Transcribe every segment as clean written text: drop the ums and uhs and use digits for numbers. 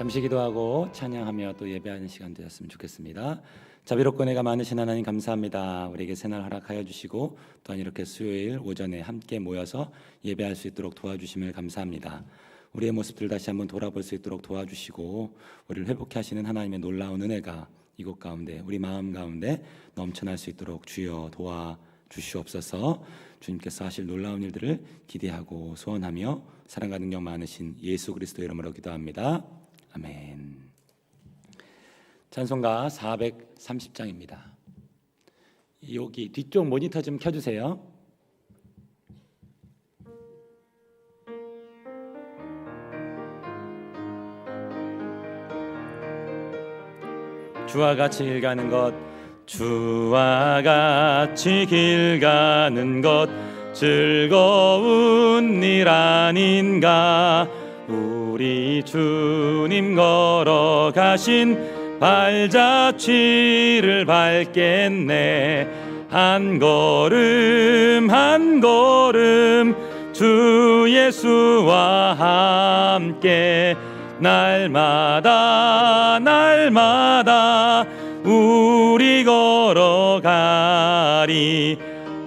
잠시 기도하고 찬양하며 또 예배하는 시간 되었으면 좋겠습니다. 자비롭고 은혜가 많으신 하나님 감사합니다. 우리에게 새날 허락하여 주시고 또한 이렇게 수요일 오전에 함께 모여서 예배할 수 있도록 도와주심을 감사합니다. 우리의 모습들 다시 한번 돌아볼 수 있도록 도와주시고 우리를 회복케 하시는 하나님의 놀라운 은혜가 이곳 가운데 우리 마음 가운데 넘쳐날 수 있도록 주여 도와주시옵소서. 주님께서 하실 놀라운 일들을 기대하고 소원하며 사랑과 능력 많으신 예수 그리스도 이름으로 기도합니다. 아멘. 찬송가 430장입니다. 여기 뒤쪽 모니터 좀 켜주세요. 주와 같이 길 가는 것, 주와 같이 길 가는 것 즐거운 일 아닌가. 우리 주님 걸어가신 발자취를 밟겠네. 한 걸음 한 걸음 주 예수와 함께 날마다 날마다 우리 걸어가리.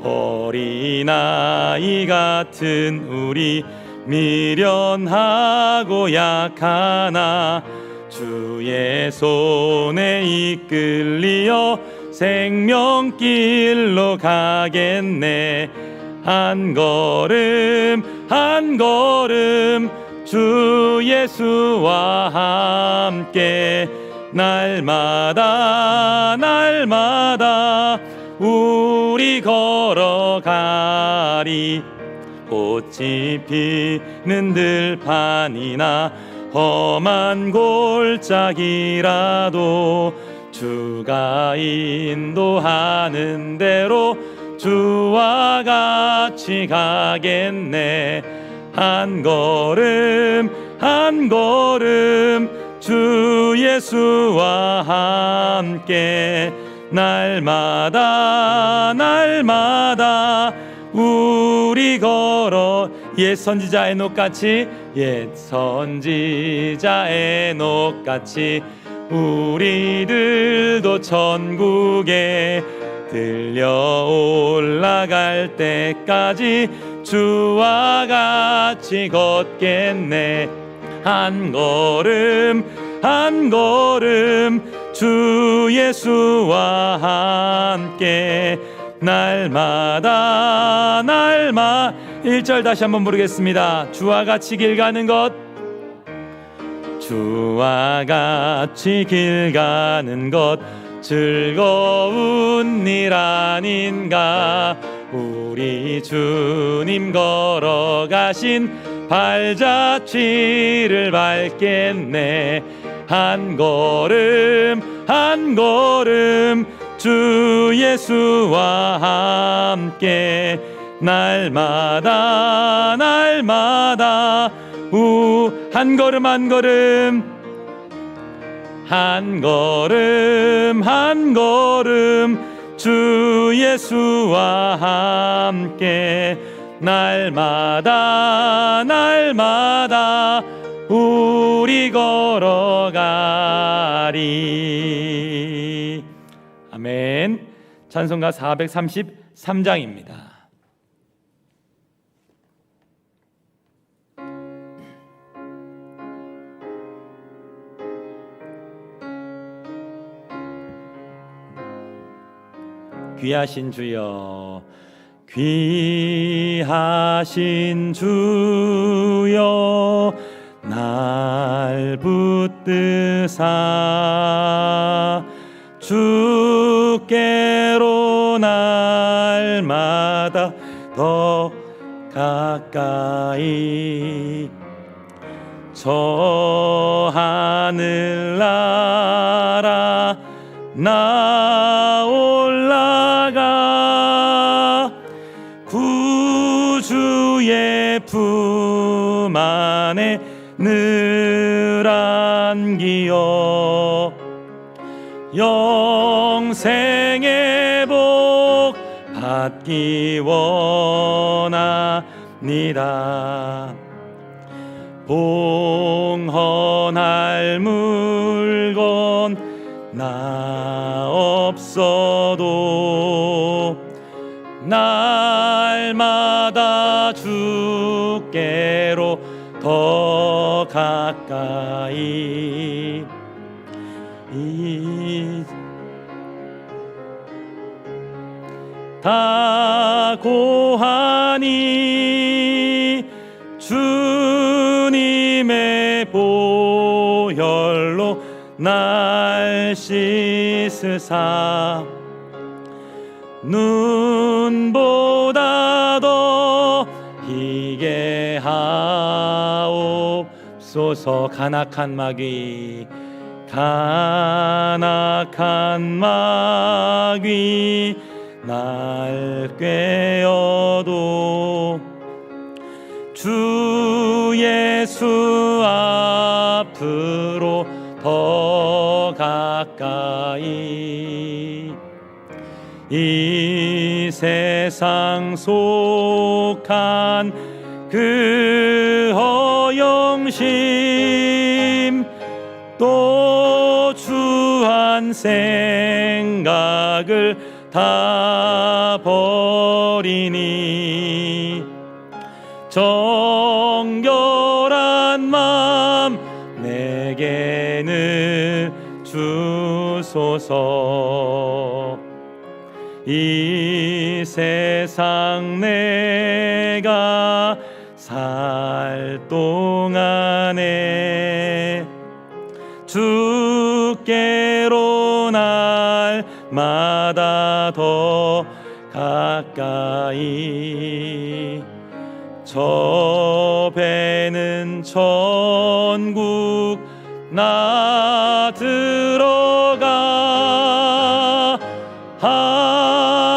어린아이 같은 우리 미련하고 약하나 주의 손에 이끌리어 생명길로 가겠네. 한 걸음 한 걸음 주 예수와 함께 날마다 날마다 우리 걸어가리. 꽃이 피는 들판이나 험한 골짜기라도 주가 인도하는 대로 주와 같이 가겠네. 한 걸음 한 걸음 주 예수와 함께 날마다 날마다 우리 걸어. 옛 선지자 에녹같이 옛 선지자 에녹같이 우리들도 천국에 들려 올라갈 때까지 주와 같이 걷겠네. 한 걸음 한 걸음 주 예수와 함께 날마다 날마다. 1절 다시 한번 부르겠습니다. 주와 같이 길 가는 것, 주와 같이 길 가는 것 즐거운 일 아닌가. 우리 주님 걸어가신 발자취를 밟겠네. 한 걸음 한 걸음 주 예수와 함께 날마다 날마다 한 걸음 한 걸음 한 걸음 한 걸음 주 예수와 함께 날마다 날마다 우리 걸어가리. 아멘. 찬송가 433장입니다. 귀하신 주여 귀하신 주여 날 붙드사 주께로 날마다 더 가까이 저 하늘나라 나 올라가 구주의 품 안에 늘 안기어 영생의 복 받기 원합니다. 봉헌할 물건 나 없어도 날마다 주께로 더 가까이 다 고하니 주님의 보혈로 날 씻으사 눈보다 더 희게 하옵소서. 간악한 마귀 날 꾀어도 주 예수 앞으로 더 가까이 이 세상 속한 그 허영심 또 주한 생각을 다 버리니 정결한 마음 내게는 주소서. 이 세상 내가 살 동안에 주께로 날마다 더 가까이 저 배는 천국 나 들어가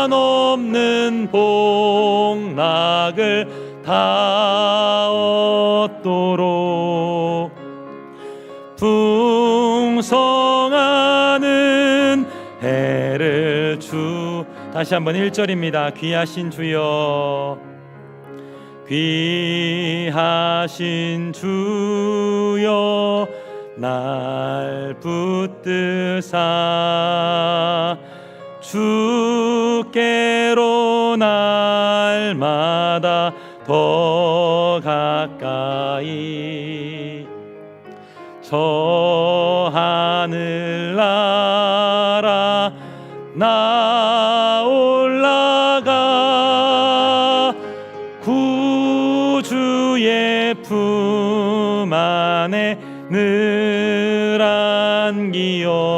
한없는 복락을 다 얻도록 풍성하는 해를 다시 한번 1절입니다. 귀하신 주여 귀하신 주여 날 붙드사 주께로 날마다 더 가까이 저 하늘나라 나 올라가 구주의 품 안에 늘 안기어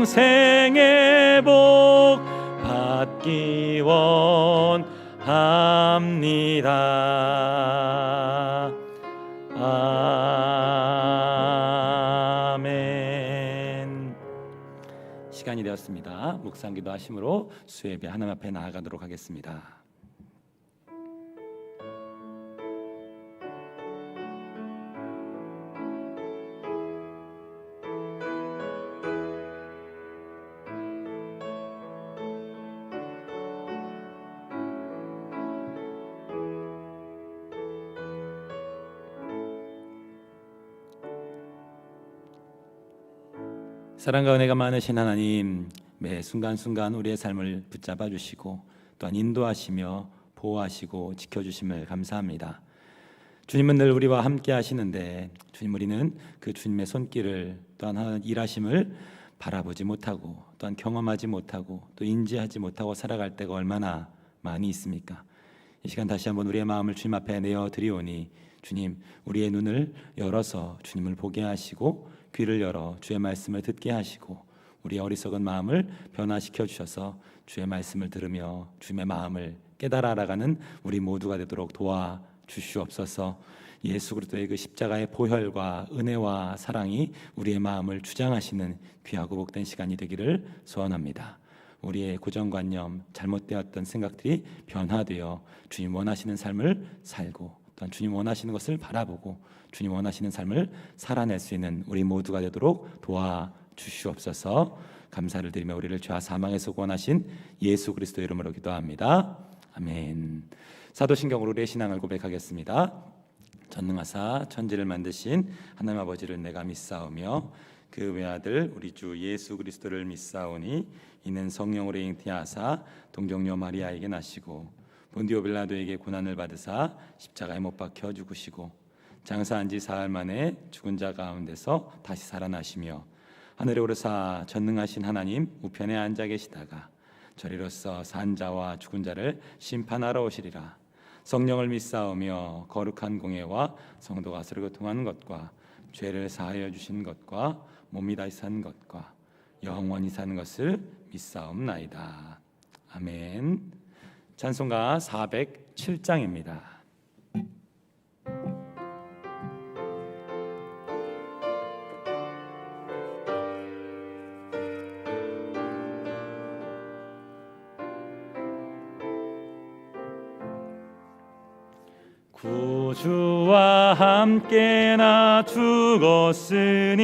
영생의 복 받기 원합니다. 아멘. 시간이 되었습니다. 묵상기도 하심으로 수예배 하나님 앞에 나아가도록 하겠습니다. 사랑과 은혜가 많으신 하나님, 매 순간순간 우리의 삶을 붙잡아 주시고 또한 인도하시며 보호하시고 지켜주심을 감사합니다. 주님은 늘 우리와 함께 하시는데 주님, 우리는 그 주님의 손길을 또한 일하심을 바라보지 못하고 또한 경험하지 못하고 또 인지하지 못하고 살아갈 때가 얼마나 많이 있습니까? 이 시간 다시 한번 우리의 마음을 주님 앞에 내어드리오니 주님, 우리의 눈을 열어서 주님을 보게 하시고 귀를 열어 주의 말씀을 듣게 하시고 우리의 어리석은 마음을 변화시켜 주셔서 주의 말씀을 들으며 주님의 마음을 깨달아 알아가는 우리 모두가 되도록 도와주시옵소서. 예수 그리스도의 그 십자가의 보혈과 은혜와 사랑이 우리의 마음을 주장하시는 귀하고 복된 시간이 되기를 소원합니다. 우리의 고정관념, 잘못되었던 생각들이 변화되어 주님 원하시는 삶을 살고 또한 주님 원하시는 것을 바라보고 주님 원하시는 삶을 살아낼 수 있는 우리 모두가 되도록 도와주시옵소서. 감사를 드리며 우리를 죄와 사망에서 구원하신 예수 그리스도 이름으로 기도합니다. 아멘. 사도신경으로 우리의 신앙을 고백하겠습니다. 전능하사 천지를 만드신 하나님 아버지를 내가 믿사오며 그 외아들 우리 주 예수 그리스도를 믿사오니 이는 성령으로 잉태하사 동정녀 마리아에게 나시고 본디오 빌라도에게 고난을 받으사 십자가에 못 박혀 죽으시고 장사한 지 사흘 만에 죽은 자 가운데서 다시 살아나시며 하늘에 오르사 전능하신 하나님 우편에 앉아 계시다가 저리로서 산 자와 죽은 자를 심판하러 오시리라. 성령을 믿사오며 거룩한 공예와 성도가 서로 교통하는 것과 죄를 사하여 주신 것과 몸이 다시 산 것과 영원히 사는 것을 믿사옵나이다. 아멘. 찬송가 407장입니다. 구주와 함께 나 죽었으니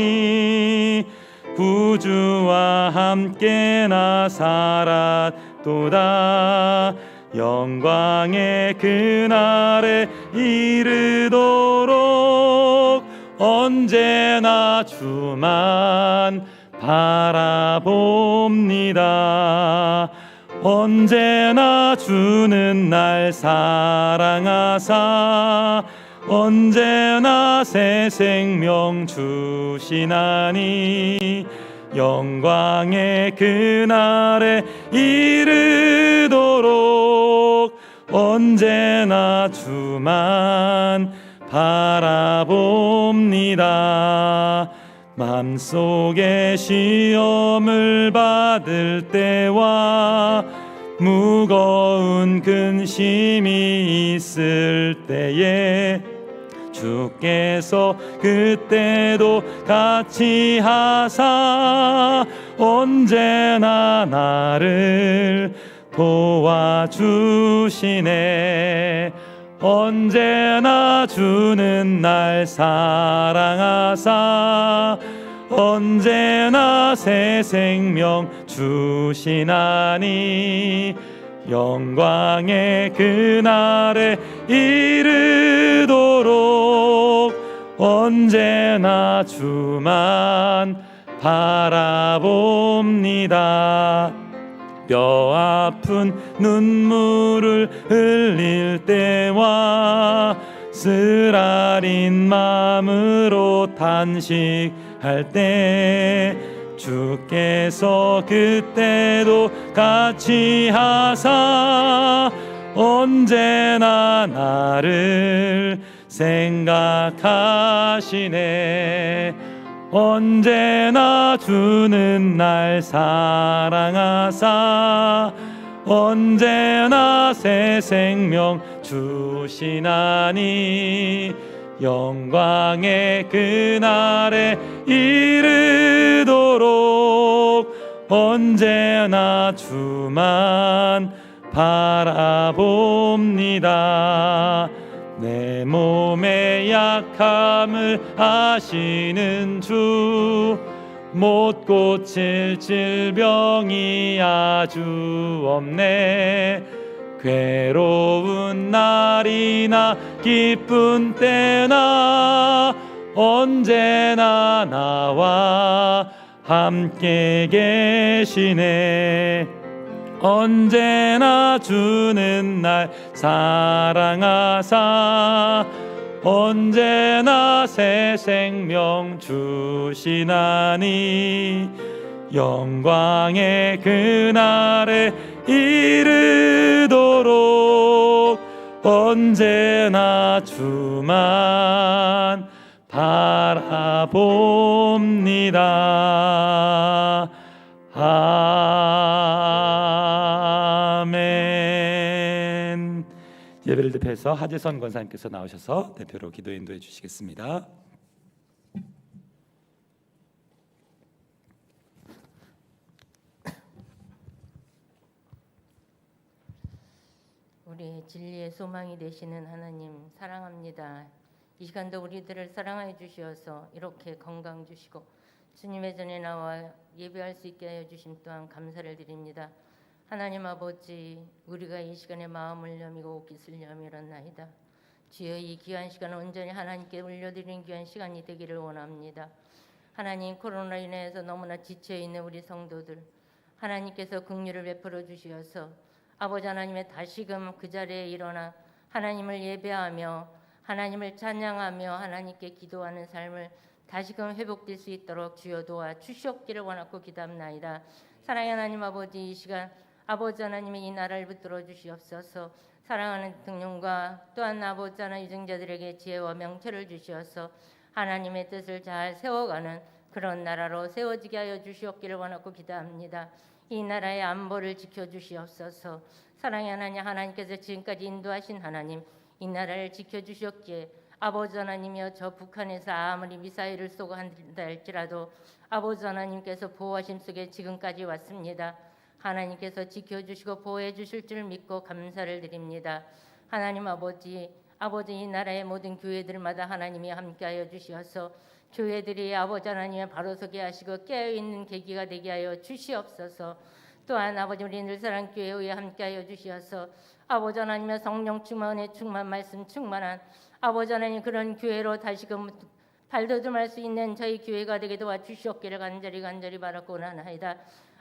구주와 함께 나 살았도다. 영광의 그날에 이르도록 언제나 주만 바라봅니다. 언제나 주는 날 사랑하사 언제나 새 생명 주시나니 영광의 그날에 이르도록 언제나 주만 바라봅니다. 맘속에 시험을 받을 때와 무거운 근심이 있을 때에 주께서 그때도 같이 하사 언제나 나를 도와주시네. 언제나 주는 날 사랑하사 언제나 새 생명 주시나니 영광의 그날에 이르도록 언제나 주만 바라봅니다. 뼈 아픈 눈물을 흘릴 때와 쓰라린 마음으로 탄식할 때 주께서 그때도 같이 하사 언제나 나를 생각하시네. 언제나 주는 날 사랑하사 언제나 새 생명 주시나니 영광의 그날에 이르도록 언제나 주만 바라봅니다. 내 몸의 약함을 아시는 주 못 고칠 질병이 아주 없네. 괴로운 날이나 기쁜 때나 언제나 나와 함께 계시네. 언제나 주는 날 사랑하사 언제나 새 생명 주시나니 영광의 그날에 이르도록 언제나 주만 바라봅니다. 아멘. 예배를 대표해서 하재선 권사님께서 나오셔서 대표로 기도 인도해 주시겠습니다. 우리의 진리의 소망이 되시는 하나님 사랑합니다. 이 시간도 우리들을 사랑하여 주시어서 이렇게 건강 주시고 주님의 전에 나와 예배할 수 있게 하여 주심 또한 감사를 드립니다. 하나님 아버지, 우리가 이 시간에 마음을 여미고 옷깃을 여미었나이다. 주여, 이 귀한 시간을 온전히 하나님께 올려드리는 귀한 시간이 되기를 원합니다. 하나님, 코로나로 인해서 너무나 지쳐있는 우리 성도들, 하나님께서 긍휼을 베풀어 주시어서 아버지 하나님의 다시금 그 자리에 일어나 하나님을 예배하며 하나님을 찬양하며 하나님께 기도하는 삶을 다시금 회복될 수 있도록 주여 도와 주시옵기를 원하고 기도합나이다. 사랑의 하나님 아버지, 이 시간 아버지 하나님의 이 나라를 붙들어 주시옵소서. 사랑하는 등용과 또한 아버지 하나님 유증자들에게 지혜와 명철을 주시어서 하나님의 뜻을 잘 세워가는 그런 나라로 세워지게 하여 주시옵기를 원하고 기도합니다. 이 나라의 안보를 지켜주시옵소서. 사랑의 하나님, 하나님께서 지금까지 인도하신 하나님, 이 나라를 지켜주셨기에 아버지 하나님이여, 저 북한에서 아무리 미사일을 쏘고 한다 할지라도 아버지 하나님께서 보호하심 속에 지금까지 왔습니다. 하나님께서 지켜주시고 보호해 주실 줄 믿고 감사를 드립니다. 하나님 아버지, 이 나라의 모든 교회들마다 하나님이 함께하여 주시어서 교회들이 아버지 하나님의 바로 서게 하시고 깨어있는 계기가 되게 하여 주시옵소서. 또한 아버지, 우리 늘사랑교회에 함께하여 주시어서 아버지 하나님의 성령 충만, 은혜 충만, 말씀 충만한 아버지 하나님 그런 교회로 다시금 발돋움할 수 있는 저희 교회가 되게 도와주시옵기를 간절히 바라고 원하나이다.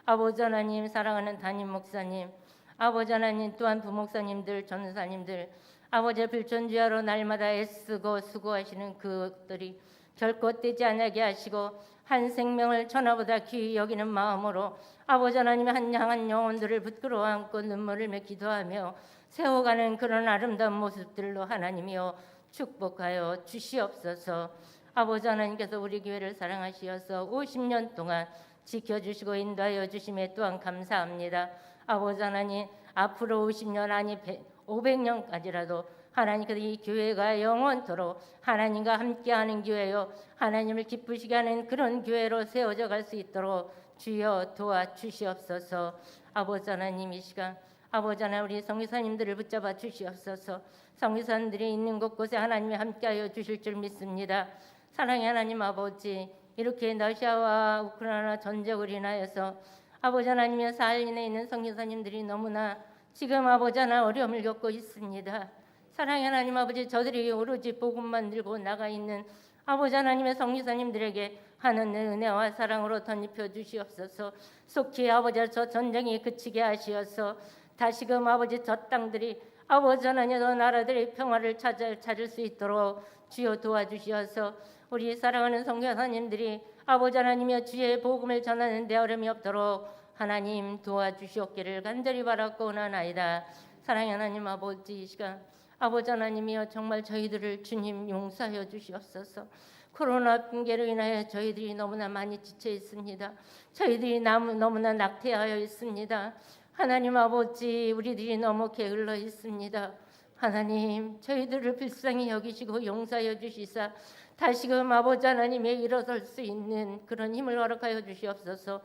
아버지 하나님, 사랑하는 담임 목사님, 아버지 하나님 또한 부목사님들, 전사님들, 아버지의 불천주야로 날마다 애쓰고 수고하시는 그것들이 결코 떼지 않게 하시고 한 생명을 천하보다 귀히 여기는 마음으로 아버지 하나님의 한 영혼들을 부끄러워 안고 눈물을 맺 기도하며 세워가는 그런 아름다운 모습들로 하나님이여 축복하여 주시옵소서. 아버지 하나님께서 우리 교회를 사랑하시어서 50년 동안 지켜주시고 인도하여 주심에 또한 감사합니다. 아버지 하나님, 앞으로 50년 아니 500년까지라도 하나님께서 이 교회가 영원토록 하나님과 함께하는 교회요, 하나님을 기쁘시게 하는 그런 교회로 세워져 갈 수 있도록 주여 도와주시옵소서. 아버지 하나님, 이 시간 아버지 하나님, 우리 성교사님들을 붙잡아 주시옵소서. 성교사님들이 있는 곳곳에 하나님이 함께하여 주실 줄 믿습니다. 사랑의 하나님 아버지, 이렇게 러시아와 우크라이나 전쟁으로 인하여서 아버지 하나님의 사할린에 있는 성교사님들이 너무나 지금 아버지 하나님 어려움을 겪고 있습니다. 사랑의 하나님 아버지, 저들이 오로지 복음만 들고 나가 있는 아버지 하나님의 성교사님들에게 하나님의 은혜와 사랑으로 덧입혀 주시옵소서. 속히 아버지 저 전쟁이 그치게 하시어서 다시금 아버지 저 땅들이 아버지 하나님 저 나라들의 평화를 찾을 수 있도록 주여 도와주시어서 우리 사랑하는 성교사님들이 아버지 하나님의 주의 복음을 전하는 데 어려움이 없도록 하나님 도와주시옵기를 간절히 바라고 원하나이다. 사랑의 하나님 아버지, 이 시간 아버지 하나님이여, 정말 저희들을 주님 용서하여 주시옵소서. 코로나 핑계로 인하여 저희들이 너무나 많이 지쳐 있습니다. 저희들이 너무나 낙태하여 있습니다. 하나님 아버지, 우리들이 너무 게을러 있습니다. 하나님, 저희들을 불쌍히 여기시고 용서하여 주시사 다시금 아버지 하나님의 일어설 수 있는 그런 힘을 허락하여 주시옵소서.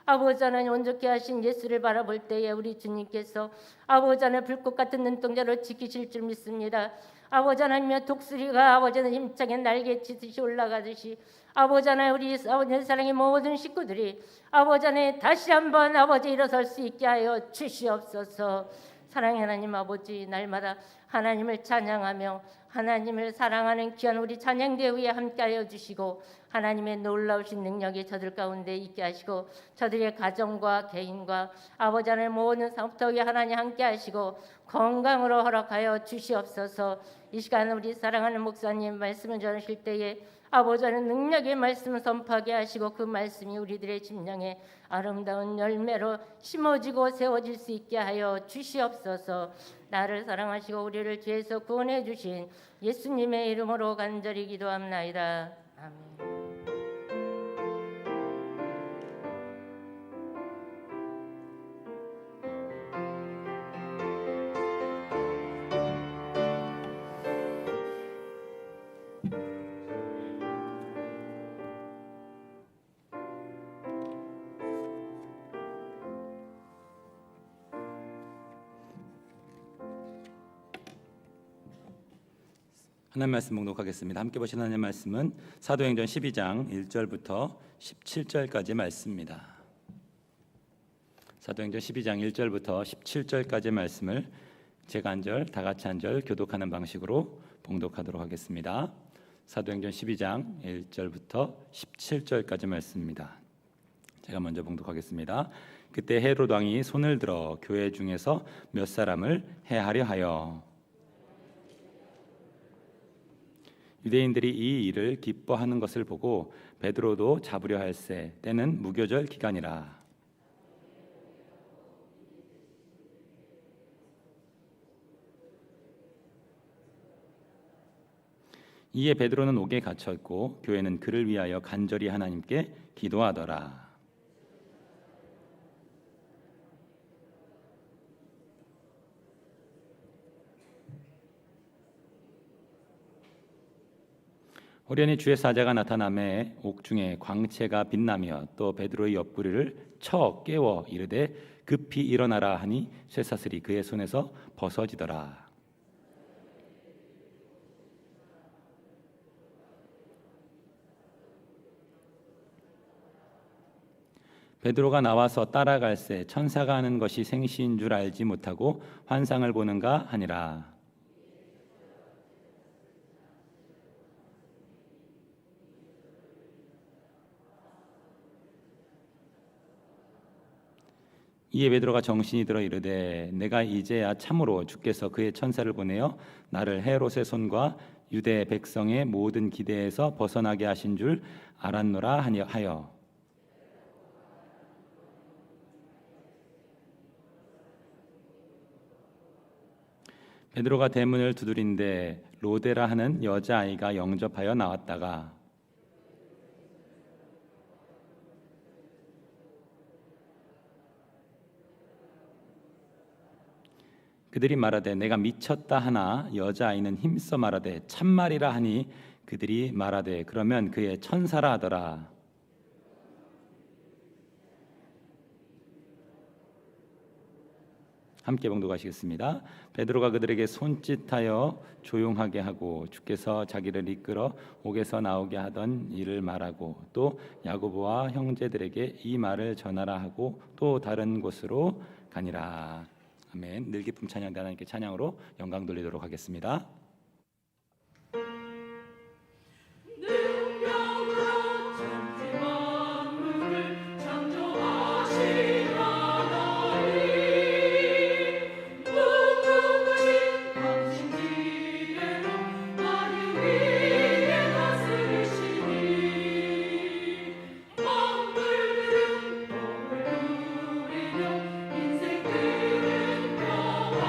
아버지 하나님, 온전케 하신 예수를 바라볼 때에 우리 주님께서 아버지 하나님 불꽃 같은 눈동자로 지키실 줄 믿습니다. 아버지 하나님의 독수리가 아버지 하나님 힘차게 날개치듯이 올라가듯이 아버지 하나님, 우리 아버지 사랑의 모든 식구들이 아버지 하나님 다시 한번 아버지 일어설 수 있게 하여 주시옵소서. 사랑의 하나님 아버지, 날마다 하나님을 찬양하며 하나님을 사랑하는 귀한 우리 찬양대 위에 함께하여 주시고 하나님의 놀라우신 능력이 저들 가운데 있게 하시고 저들의 가정과 개인과 아버지 하나님 모든 사업터 위에 하나님 함께하시고 건강으로 허락하여 주시옵소서. 이 시간 우리 사랑하는 목사님 말씀을 전하실 때에 아버지 하나님 능력의 말씀을 선포하게 하시고 그 말씀이 우리들의 심령에 아름다운 열매로 심어지고 세워질 수 있게 하여 주시옵소서. 나를 사랑하시고 우리를 죄에서 구원해 주신 예수님의 이름으로 간절히 기도합나이다. 아멘. 하나님 말씀 목록하겠습니다. 함께 보신 하나님 말씀은 사도행전 12장 1절부터 17절까지 말씀입니다. 사도행전 12장 1절부터 17절까지 말씀을 제가 한 절, 다 같이 한 절 교독하는 방식으로 봉독하도록 하겠습니다. 사도행전 12장 1절부터 17절까지 말씀입니다. 제가 먼저 봉독하겠습니다. 그때 헤롯 왕이 손을 들어 교회 중에서 몇 사람을 해하려 하여 유대인들이 이 일을 기뻐하는 것을 보고 베드로도 잡으려 할세. 때는 무교절 기간이라. 이에 베드로는 옥에 갇혔고 교회는 그를 위하여 간절히 하나님께 기도하더라. 호련히 주의 사자가 나타나매 옥중에 광채가 빛나며 또 베드로의 옆구리를 쳐 깨워 이르되 급히 일어나라 하니 쇠사슬이 그의 손에서 벗어지더라. 베드로가 나와서 따라갈새 천사가 하는 것이 생시인 줄 알지 못하고 환상을 보는가 하니라. 이에 베드로가 정신이 들어 이르되 내가 이제야 참으로 주께서 그의 천사를 보내어 나를 헤롯의 손과 유대 백성의 모든 기대에서 벗어나게 하신 줄 알았노라 하여 베드로가 대문을 두드린데 로데라 하는 여자아이가 영접하여 나왔다가 그들이 말하되 내가 미쳤다 하나 여자아이는 힘써 말하되 참말이라 하니 그들이 말하되 그러면 그의 천사라 하더라. 함께 봉독하시겠습니다. 베드로가 그들에게 손짓하여 조용하게 하고 주께서 자기를 이끌어 옥에서 나오게 하던 일을 말하고 또 야고보와 형제들에게 이 말을 전하라 하고 또 다른 곳으로 가니라. 아멘. 늘 기쁨 찬양 하나님께 찬양으로 영광 돌리도록 하겠습니다. 인생 그는 평화리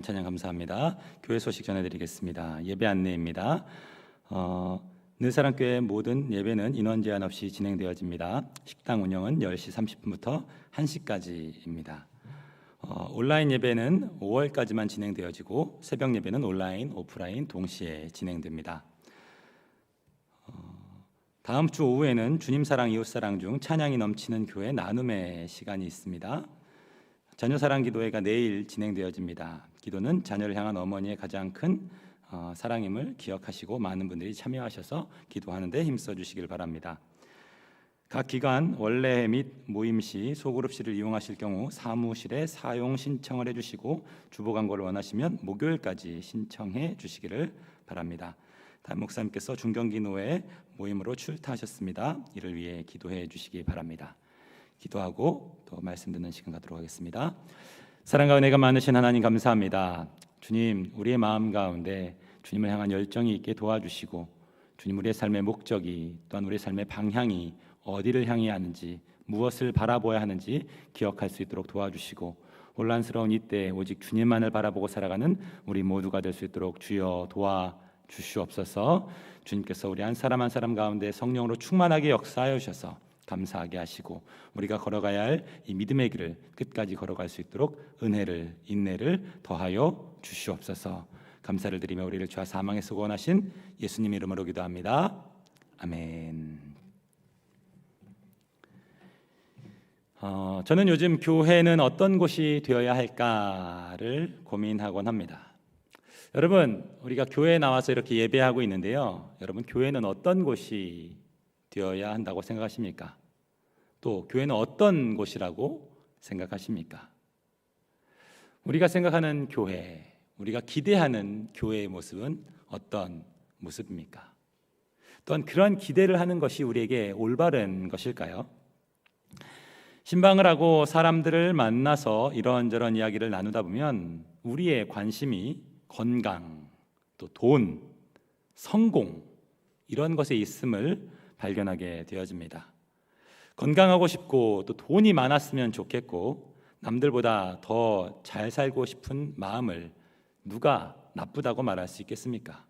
귀한 찬양 감사합니다. 교회 소식 전해드리겠습니다. 예배 안내입니다. 늘사랑교회 모든 예배는 인원 제한 없이 진행되어집니다. 식당 운영은 10시 30분부터 1시까지입니다. 온라인 예배는 5월까지만 진행되어지고 새벽 예배는 온라인, 오프라인 동시에 진행됩니다. 다음 주 오후에는 주님 사랑 이웃 사랑 중 찬양이 넘치는 교회 나눔의 시간이 있습니다. 자녀 사랑 기도회가 내일 진행되어집니다. 기도는 자녀를 향한 어머니의 가장 큰 사랑임을 기억하시고 많은 분들이 참여하셔서 기도하는 데 힘써 주시길 바랍니다. 각 기관 원래 및 모임 시 소그룹실을 이용하실 경우 사무실에 사용 신청을 해주시고 주보 광고를 원하시면 목요일까지 신청해 주시기를 바랍니다. 담임 목사님께서 중경기노회 모임으로 출타하셨습니다. 이를 위해 기도해 주시기 바랍니다. 기도하고 또 말씀 듣는 시간 갖도록 하겠습니다. 사랑과 은혜가 많으신 하나님 감사합니다. 주님, 우리의 마음 가운데 주님을 향한 열정이 있게 도와주시고 주님, 우리의 삶의 목적이 또한 우리의 삶의 방향이 어디를 향해야 하는지 무엇을 바라보아야 하는지 기억할 수 있도록 도와주시고 혼란스러운 이때 오직 주님만을 바라보고 살아가는 우리 모두가 될 수 있도록 주여 도와주시옵소서. 주님께서 우리 한 사람 한 사람 가운데 성령으로 충만하게 역사하여 주셔서 감사하게 하시고 우리가 걸어가야 할 이 믿음의 길을 끝까지 걸어갈 수 있도록 은혜를 인내를 더하여 주시옵소서. 감사를 드리며 우리를 죄와 사망에서 구원하신 예수님 이름으로 기도합니다. 아멘. 저는 요즘 교회는 어떤 곳이 되어야 할까를 고민하곤 합니다. 여러분, 우리가 교회에 나와서 이렇게 예배하고 있는데요, 여러분, 교회는 어떤 곳이 되어야 한다고 생각하십니까? 또 교회는 어떤 곳이라고 생각하십니까? 우리가 생각하는 교회, 우리가 기대하는 교회의 모습은 어떤 모습입니까? 또한 그러한 기대를 하는 것이 우리에게 올바른 것일까요? 신방을 하고 사람들을 만나서 이런저런 이야기를 나누다 보면 우리의 관심이 건강, 또 돈, 성공 이런 것에 있음을 발견하게 되어집니다. 건강하고 싶고 또 돈이 많았으면 좋겠고 남들보다 더 잘 살고 싶은 마음을 누가 나쁘다고 말할 수 있겠습니까?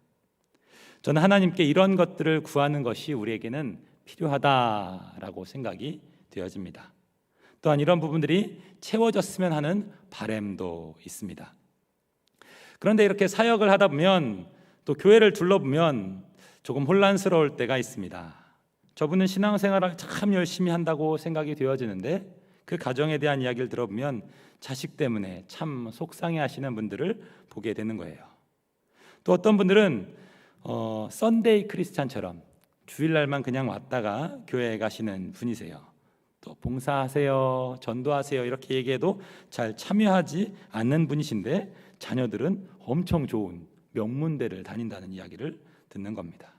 저는 하나님께 이런 것들을 구하는 것이 우리에게는 필요하다라고 생각이 되어집니다. 또한 이런 부분들이 채워졌으면 하는 바람도 있습니다. 그런데 이렇게 사역을 하다 보면 또 교회를 둘러보면 조금 혼란스러울 때가 있습니다. 저분은 신앙생활을 참 열심히 한다고 생각이 되어지는데 그 가정에 대한 이야기를 들어보면 자식 때문에 참 속상해하시는 분들을 보게 되는 거예요. 또 어떤 분들은 썬데이 크리스찬처럼 주일날만 그냥 왔다가 교회에 가시는 분이세요. 또 봉사하세요, 전도하세요 이렇게 얘기해도 잘 참여하지 않는 분이신데 자녀들은 엄청 좋은 명문대를 다닌다는 이야기를 듣는 겁니다.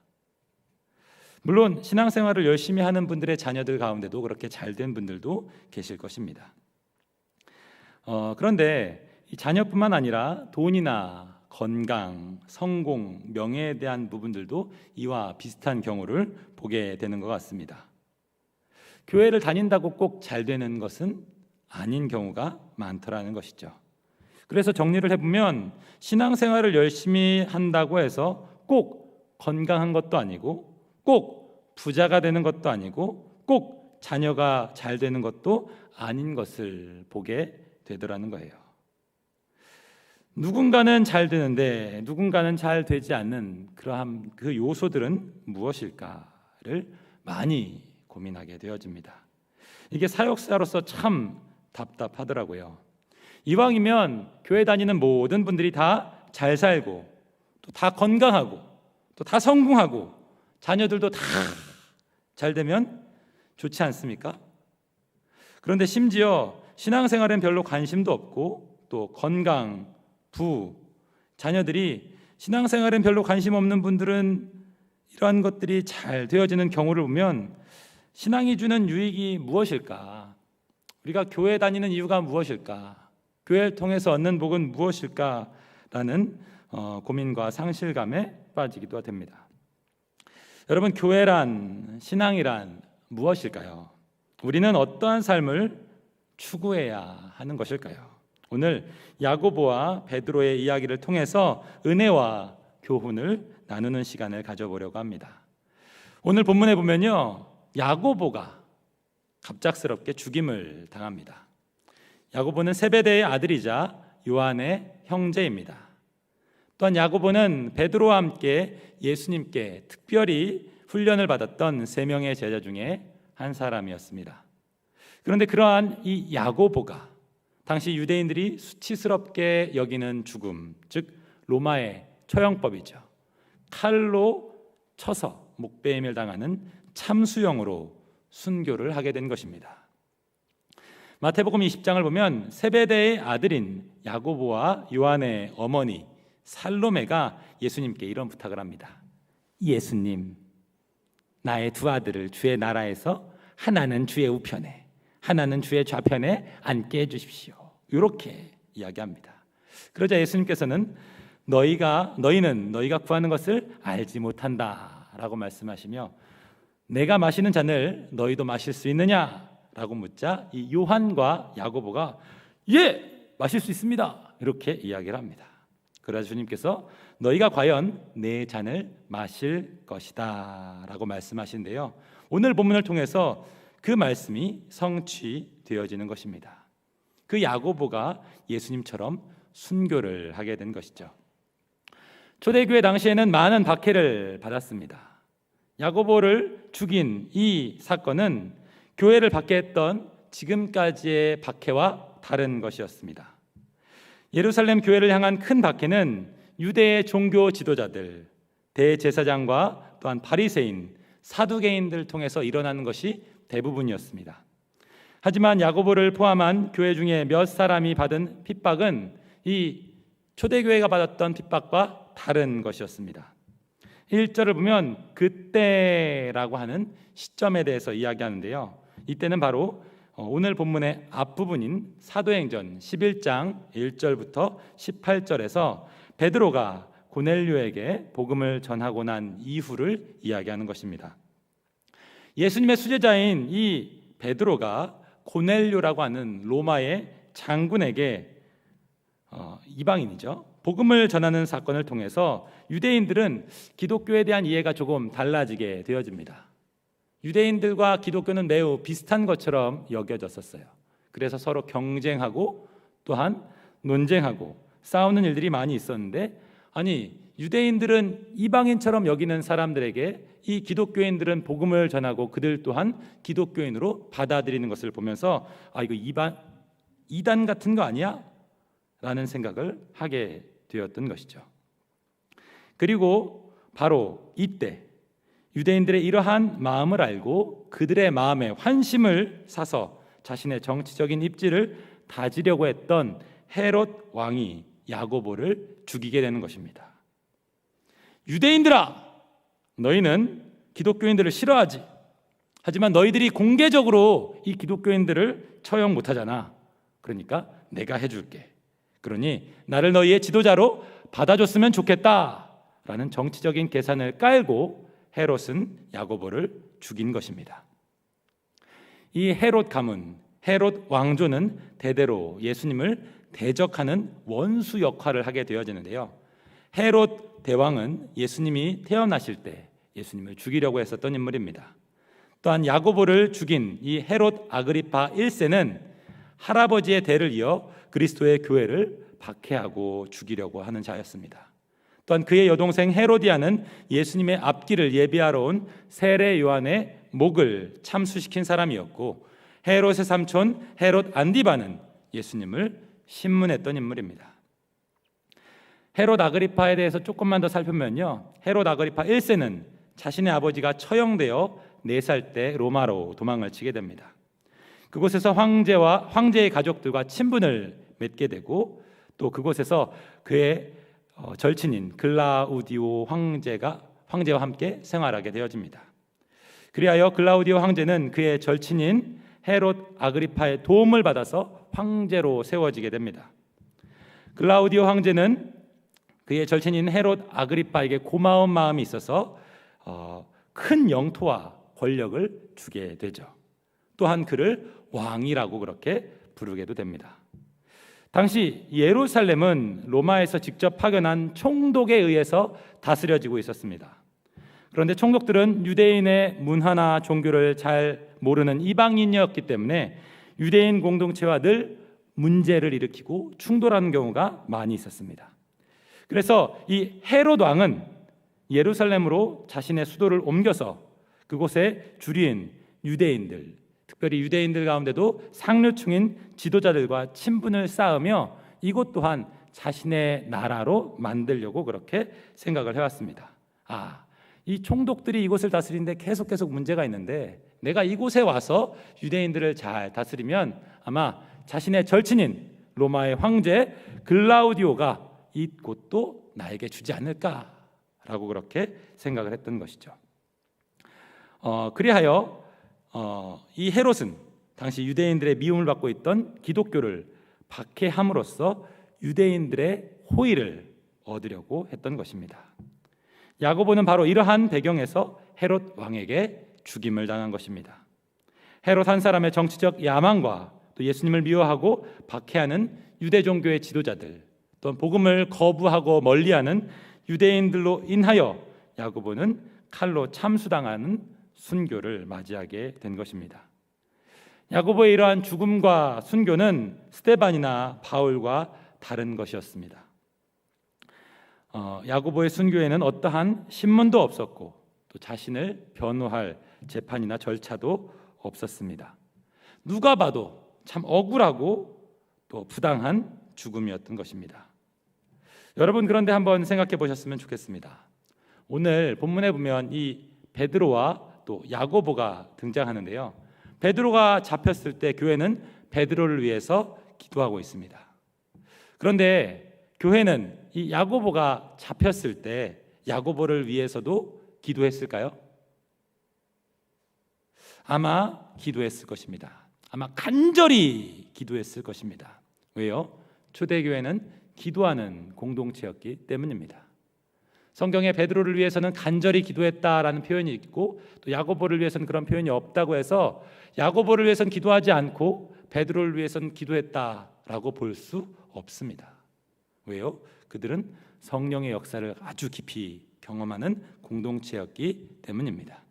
물론 신앙생활을 열심히 하는 분들의 자녀들 가운데도 그렇게 잘된 분들도 계실 것입니다. 그런데 이 자녀뿐만 아니라 돈이나 건강, 성공, 명예에 대한 부분들도 이와 비슷한 경우를 보게 되는 것 같습니다. 교회를 다닌다고 꼭 잘 되는 것은 아닌 경우가 많더라는 것이죠. 그래서 정리를 해보면 신앙생활을 열심히 한다고 해서 꼭 건강한 것도 아니고 꼭 부자가 되는 것도 아니고 꼭 자녀가 잘 되는 것도 아닌 것을 보게 되더라는 거예요. 누군가는 잘 되는데 누군가는 잘 되지 않는 그러한 그 요소들은 무엇일까를 많이 고민하게 되어집니다. 이게 사역자로서 참 답답하더라고요. 이왕이면 교회 다니는 모든 분들이 다 잘 살고 또 다 건강하고 또 다 성공하고 자녀들도 다 잘 되면 좋지 않습니까? 그런데 심지어 신앙생활엔 별로 관심도 없고 또 건강, 부, 자녀들이 신앙생활엔 별로 관심 없는 분들은 이러한 것들이 잘 되어지는 경우를 보면 신앙이 주는 유익이 무엇일까? 우리가 교회 다니는 이유가 무엇일까? 교회를 통해서 얻는 복은 무엇일까라는 고민과 상실감에 빠지기도 됩니다. 여러분, 교회란, 신앙이란 무엇일까요? 우리는 어떠한 삶을 추구해야 하는 것일까요? 오늘 야고보와 베드로의 이야기를 통해서 은혜와 교훈을 나누는 시간을 가져보려고 합니다. 오늘 본문에 보면요, 야고보가 갑작스럽게 죽임을 당합니다. 야고보는 세베대의 아들이자 요한의 형제입니다. 또한 야고보는 베드로와 함께 예수님께 특별히 훈련을 받았던 3명의 제자 중에 한 사람이었습니다. 그런데 그러한 이 야고보가 당시 유대인들이 수치스럽게 여기는 죽음, 즉 로마의 처형법이죠. 칼로 쳐서 목베임을 당하는 참수형으로 순교를 하게 된 것입니다. 마태복음 20장을 보면 세베대의 아들인 야고보와 요한의 어머니 살로메가 예수님께 이런 부탁을 합니다. 예수님, 나의 2 아들을 주의 나라에서 하나는 주의 우편에 하나는 주의 좌편에 앉게 해주십시오. 이렇게 이야기합니다. 그러자 예수님께서는 너희는 너희가 구하는 것을 알지 못한다 라고 말씀하시며, 내가 마시는 잔을 너희도 마실 수 있느냐 라고 묻자 이 요한과 야고보가 예! 마실 수 있습니다 이렇게 이야기를 합니다. 그러자 주님께서 너희가 과연 내 잔을 마실 것이다 라고 말씀하신데요, 오늘 본문을 통해서 그 말씀이 성취되어지는 것입니다. 그 야고보가 예수님처럼 순교를 하게 된 것이죠. 초대교회 당시에는 많은 박해를 받았습니다. 야고보를 죽인 이 사건은 교회를 박해했던 지금까지의 박해와 다른 것이었습니다. 예루살렘 교회를 향한 큰 박해는 유대의 종교 지도자들, 대제사장과 또한 바리새인, 사두개인들을 통해서 일어나는 것이 대부분이었습니다. 하지만 야고보를 포함한 교회 중에 몇 사람이 받은 핍박은 이 초대교회가 받았던 핍박과 다른 것이었습니다. 1절을 보면 그때라고 하는 시점에 대해서 이야기하는데요, 이때는 바로 오늘 본문의 앞부분인 사도행전 11장 1절부터 18절에서 베드로가 고넬료에게 복음을 전하고 난 이후를 이야기하는 것입니다. 예수님의 수제자인 이 베드로가 고넬료라고 하는 로마의 장군에게 이방인이죠, 복음을 전하는 사건을 통해서 유대인들은 기독교에 대한 이해가 조금 달라지게 되어집니다. 유대인들과 기독교는 매우 비슷한 것처럼 여겨졌었어요. 그래서 서로 경쟁하고 또한 논쟁하고 싸우는 일들이 많이 있었는데, 아니 유대인들은 이방인처럼 여기는 사람들에게 이 기독교인들은 복음을 전하고 그들 또한 기독교인으로 받아들이는 것을 보면서 이거 이단 같은 거 아니야? 라는 생각을 하게 되었던 것이죠. 그리고 바로 이때 유대인들의 이러한 마음을 알고 그들의 마음에 환심을 사서 자신의 정치적인 입지를 다지려고 했던 헤롯 왕이 야고보를 죽이게 되는 것입니다. 유대인들아, 너희는 기독교인들을 싫어하지. 하지만 너희들이 공개적으로 이 기독교인들을 처형 못하잖아. 그러니까 내가 해줄게. 그러니 나를 너희의 지도자로 받아줬으면 좋겠다 라는 정치적인 계산을 깔고 헤롯은 야고보를 죽인 것입니다. 이 헤롯 가문, 헤롯 왕조는 대대로 예수님을 대적하는 원수 역할을 하게 되어지는데요, 헤롯 대왕은 예수님이 태어나실 때 예수님을 죽이려고 했었던 인물입니다. 또한 야고보를 죽인 이 헤롯 아그리파 1세는 할아버지의 대를 이어 그리스도의 교회를 박해하고 죽이려고 하는 자였습니다. 또한 그의 여동생 헤로디아는 예수님의 앞길을 예비하러 온 세례 요한의 목을 참수시킨 사람이었고, 헤롯의 삼촌 헤롯 안디바는 예수님을 신문했던 인물입니다. 헤롯 아그리파에 대해서 조금만 더 살펴보면요, 헤롯 아그리파 1세는 자신의 아버지가 처형되어 4살 때 로마로 도망을 치게 됩니다. 그곳에서 황제의 가족들과 친분을 맺게 되고, 또 그곳에서 그의 절친인 글라우디오 황제와 함께 생활하게 되어집니다. 그리하여 글라우디오 황제는 그의 절친인 헤롯 아그리파의 도움을 받아서 황제로 세워지게 됩니다. 글라우디오 황제는 그의 절친인 헤롯 아그리파에게 고마운 마음이 있어서 큰 영토와 권력을 주게 되죠. 또한 그를 왕이라고 그렇게 부르게도 됩니다. 당시 예루살렘은 로마에서 직접 파견한 총독에 의해서 다스려지고 있었습니다. 그런데 총독들은 유대인의 문화나 종교를 잘 모르는 이방인이었기 때문에 유대인 공동체와 늘 문제를 일으키고 충돌하는 경우가 많이 있었습니다. 그래서 이 헤롯 왕은 예루살렘으로 자신의 수도를 옮겨서 그곳에 주리인 유대인들, 특별히 유대인들 가운데도 상류층인 지도자들과 친분을 쌓으며 이곳 또한 자신의 나라로 만들려고 그렇게 생각을 해왔습니다. 이 총독들이 이곳을 다스리는데 계속 문제가 있는데 내가 이곳에 와서 유대인들을 잘 다스리면 아마 자신의 절친인 로마의 황제 글라우디오가 이곳도 나에게 주지 않을까라고 그렇게 생각을 했던 것이죠. 그리하여 이 헤롯은 당시 유대인들의 미움을 받고 있던 기독교를 박해함으로써 유대인들의 호의를 얻으려고 했던 것입니다. 야고보는 바로 이러한 배경에서 헤롯 왕에게 죽임을 당한 것입니다. 헤롯 한 사람의 정치적 야망과 또 예수님을 미워하고 박해하는 유대 종교의 지도자들, 또 복음을 거부하고 멀리하는 유대인들로 인하여 야고보는 칼로 참수당하는 순교를 맞이하게 된 것입니다. 야고보의 이러한 죽음과 순교는 스데반이나 바울과 다른 것이었습니다. 야고보의 순교에는 어떠한 신문도 없었고 또 자신을 변호할 재판이나 절차도 없었습니다. 누가 봐도 참 억울하고 또 부당한 죽음이었던 것입니다. 여러분, 그런데 한번 생각해 보셨으면 좋겠습니다. 오늘 본문에 보면 이 베드로와 또 야고보가 등장하는데요. 베드로가 잡혔을 때 교회는 베드로를 위해서 기도하고 있습니다. 그런데 교회는 이 야고보가 잡혔을 때 야고보를 위해서도 기도했을까요? 아마 기도했을 것입니다. 아마 간절히 기도했을 것입니다. 왜요? 초대교회는 기도하는 공동체였기 때문입니다. 성경에 베드로를 위해서는 간절히 기도했다라는 표현이 있고 또 야고보를 위해서는 그런 표현이 없다고 해서 야고보를 위해서는 기도하지 않고 베드로를 위해서는 기도했다라고 볼 수 없습니다. 왜요? 그들은 성령의 역사를 아주 깊이 경험하는 공동체였기 때문입니다.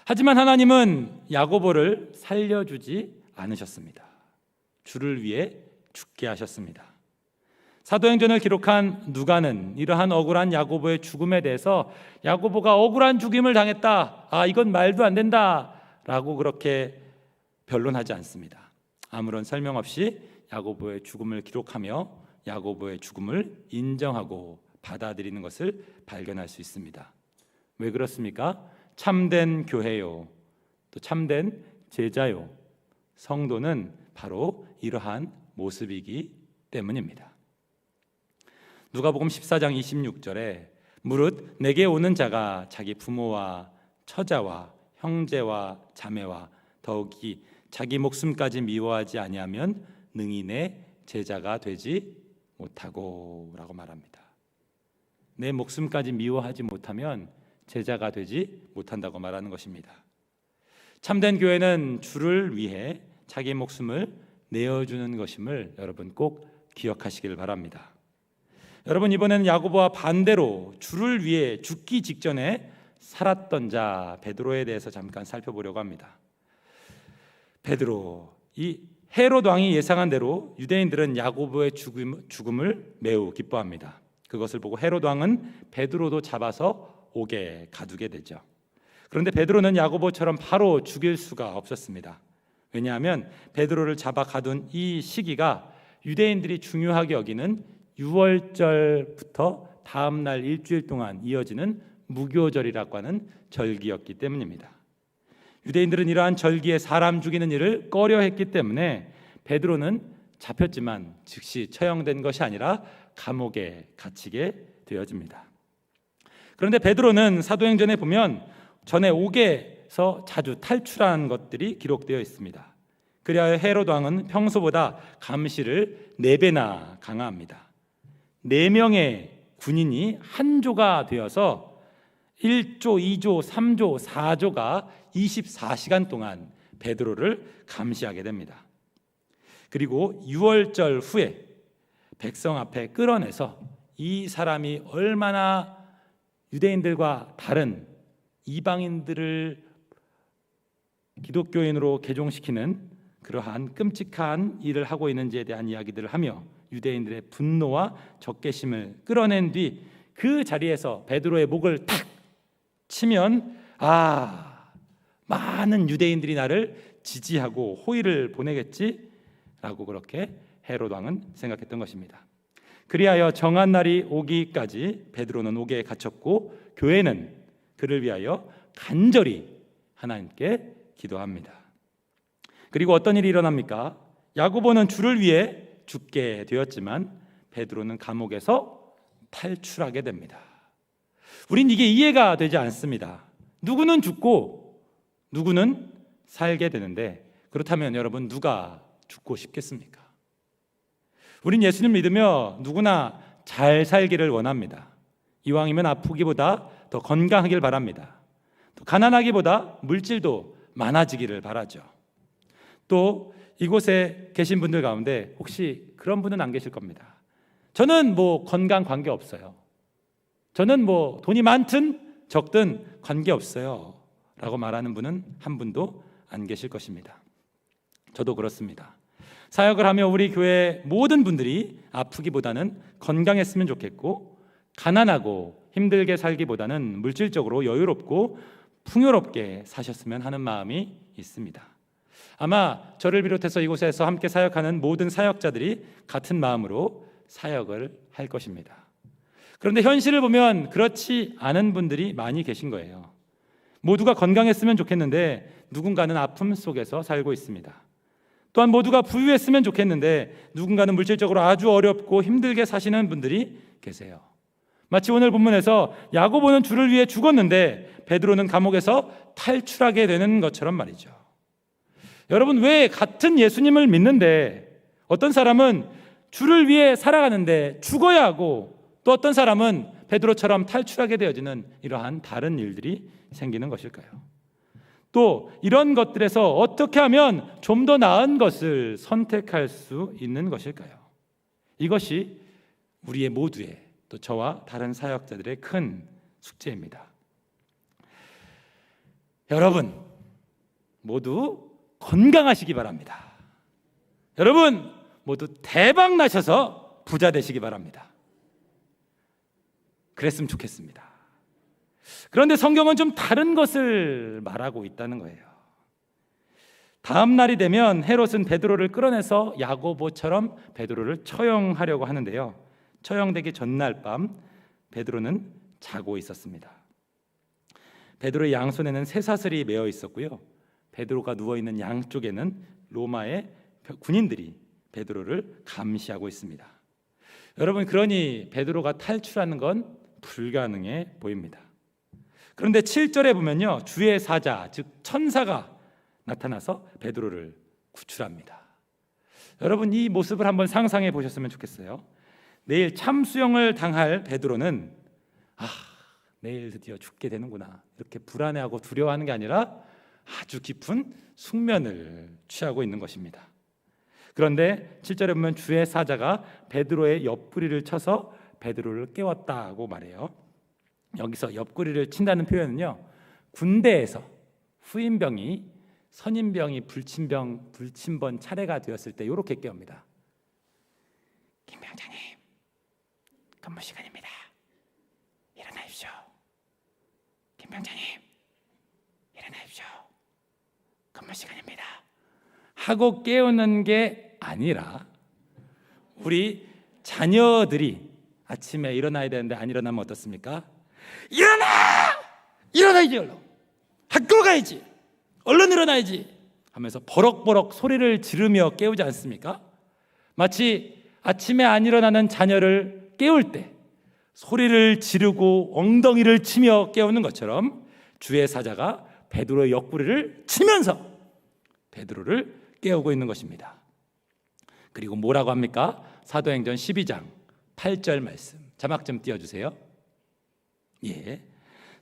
하지만 하나님은 야고보를 살려주지 않으셨습니다. 주를 위해 죽게 하셨습니다. 사도행전을 기록한 누가는 이러한 억울한 야고보의 죽음에 대해서 야고보가 억울한 죽임을 당했다, 이건 말도 안 된다 라고 그렇게 변론하지 않습니다. 아무런 설명 없이 야고보의 죽음을 기록하며 야고보의 죽음을 인정하고 받아들이는 것을 발견할 수 있습니다. 왜 그렇습니까? 참된 교회요, 또 참된 제자요, 성도는 바로 이러한 모습이기 때문입니다. 누가복음 14장 26절에 무릇 내게 오는 자가 자기 부모와 처자와 형제와 자매와 더욱이 자기 목숨까지 미워하지 아니하면 능히 내 제자가 되지 못하고 라고 말합니다. 내 목숨까지 미워하지 못하면 제자가 되지 못한다고 말하는 것입니다. 참된 교회는 주를 위해 자기 목숨을 내어주는 것임을 여러분 꼭 기억하시길 바랍니다. 여러분, 이번에는 야고보와 반대로 주를 위해 죽기 직전에 살았던 자 베드로에 대해서 잠깐 살펴보려고 합니다. 베드로, 이 헤롯 왕이 예상한 대로 유대인들은 야고보의 죽음을 매우 기뻐합니다. 그것을 보고 헤롯 왕은 베드로도 잡아서 옥에 가두게 되죠. 그런데 베드로는 야고보처럼 바로 죽일 수가 없었습니다. 왜냐하면 베드로를 잡아 가둔 이 시기가 유대인들이 중요하게 여기는 유월절부터 다음 날 일주일 동안 이어지는 무교절이라고 하는 절기였기 때문입니다. 유대인들은 이러한 절기에 사람 죽이는 일을 꺼려했기 때문에 베드로는 잡혔지만 즉시 처형된 것이 아니라 감옥에 갇히게 되어집니다. 그런데 베드로는 사도행전에 보면 전에 옥에서 자주 탈출한 것들이 기록되어 있습니다. 그리하여 헤롯 왕은 평소보다 감시를 4배나 강화합니다. 4명의 군인이 한 조가 되어서 1조, 2조, 3조, 4조가 24시간 동안 베드로를 감시하게 됩니다. 그리고 유월절 후에 백성 앞에 끌어내서 이 사람이 얼마나 유대인들과 다른 이방인들을 기독교인으로 개종시키는 그러한 끔찍한 일을 하고 있는지에 대한 이야기들을 하며 유대인들의 분노와 적개심을 끌어낸 뒤 그 자리에서 베드로의 목을 탁 치면 많은 유대인들이 나를 지지하고 호의를 보내겠지라고 그렇게 헤롯 왕은 생각했던 것입니다. 그리하여 정한 날이 오기까지 베드로는 옥에 갇혔고 교회는 그를 위하여 간절히 하나님께 기도합니다. 그리고 어떤 일이 일어납니까? 야고보는 주를 위해 죽게 되었지만 베드로는 감옥에서 탈출하게 됩니다. 우린 이게 이해가 되지 않습니다. 누구는 죽고 누구는 살게 되는데 그렇다면 여러분 누가 죽고 싶겠습니까? 우린 예수님 믿으며 누구나 잘 살기를 원합니다. 이왕이면 아프기보다 더 건강하길 바랍니다. 또 가난하기보다 물질도 많아지기를 바라죠. 또 이곳에 계신 분들 가운데 혹시 그런 분은 안 계실 겁니다. 저는 건강 관계없어요. 저는 돈이 많든 적든 관계없어요 라고 말하는 분은 한 분도 안 계실 것입니다. 저도 그렇습니다. 사역을 하며 우리 교회 모든 분들이 아프기보다는 건강했으면 좋겠고 가난하고 힘들게 살기보다는 물질적으로 여유롭고 풍요롭게 사셨으면 하는 마음이 있습니다. 아마 저를 비롯해서 이곳에서 함께 사역하는 모든 사역자들이 같은 마음으로 사역을 할 것입니다. 그런데 현실을 보면 그렇지 않은 분들이 많이 계신 거예요. 모두가 건강했으면 좋겠는데 누군가는 아픔 속에서 살고 있습니다. 또한 모두가 부유했으면 좋겠는데 누군가는 물질적으로 아주 어렵고 힘들게 사시는 분들이 계세요. 마치 오늘 본문에서 야고보는 주를 위해 죽었는데 베드로는 감옥에서 탈출하게 되는 것처럼 말이죠. 여러분, 왜 같은 예수님을 믿는데 어떤 사람은 주를 위해 살아가는데 죽어야 하고 또 어떤 사람은 베드로처럼 탈출하게 되어지는 이러한 다른 일들이 생기는 것일까요? 또 이런 것들에서 어떻게 하면 좀 더 나은 것을 선택할 수 있는 것일까요? 이것이 우리의 모두의, 또 저와 다른 사역자들의 큰 숙제입니다. 여러분 모두 건강하시기 바랍니다. 여러분 모두 대박 나셔서 부자 되시기 바랍니다. 그랬으면 좋겠습니다. 그런데 성경은 좀 다른 것을 말하고 있다는 거예요. 다음 날이 되면 헤롯은 베드로를 끌어내서 야고보처럼 베드로를 처형하려고 하는데요. 처형되기 전날 밤 베드로는 자고 있었습니다. 베드로의 양손에는 쇠사슬이 매어 있었고요. 베드로가 누워있는 양쪽에는 로마의 군인들이 베드로를 감시하고 있습니다. 여러분, 그러니 베드로가 탈출하는 건 불가능해 보입니다. 그런데 7절에 보면요, 주의 사자, 즉 천사가 나타나서 베드로를 구출합니다. 여러분, 이 모습을 한번 상상해 보셨으면 좋겠어요. 내일 참수형을 당할 베드로는 내일 드디어 죽게 되는구나 이렇게 불안해하고 두려워하는 게 아니라 아주 깊은 숙면을 취하고 있는 것입니다. 그런데 7절에 보면 주의 사자가 베드로의 옆구리를 쳐서 베드로를 깨웠다고 말해요. 여기서 옆구리를 친다는 표현은요, 군대에서 후임병이 선임병이 불침번 차례가 되었을 때 이렇게 깨웁니다. 김병장님, 근무 시간입니다. 일어나십시오. 김병장님, 일어나십시오. 근무 시간입니다. 하고 깨우는 게 아니라 우리 자녀들이 아침에 일어나야 되는데 안 일어나면 어떻습니까? 일어나야지, 얼른 학교 가야지, 얼른 일어나야지 하면서 버럭버럭 소리를 지르며 깨우지 않습니까? 마치 아침에 안 일어나는 자녀를 깨울 때 소리를 지르고 엉덩이를 치며 깨우는 것처럼 주의 사자가 베드로의 옆구리를 치면서 베드로를 깨우고 있는 것입니다. 그리고 뭐라고 합니까? 사도행전 12장 8절 말씀, 자막 좀 띄워주세요. 예,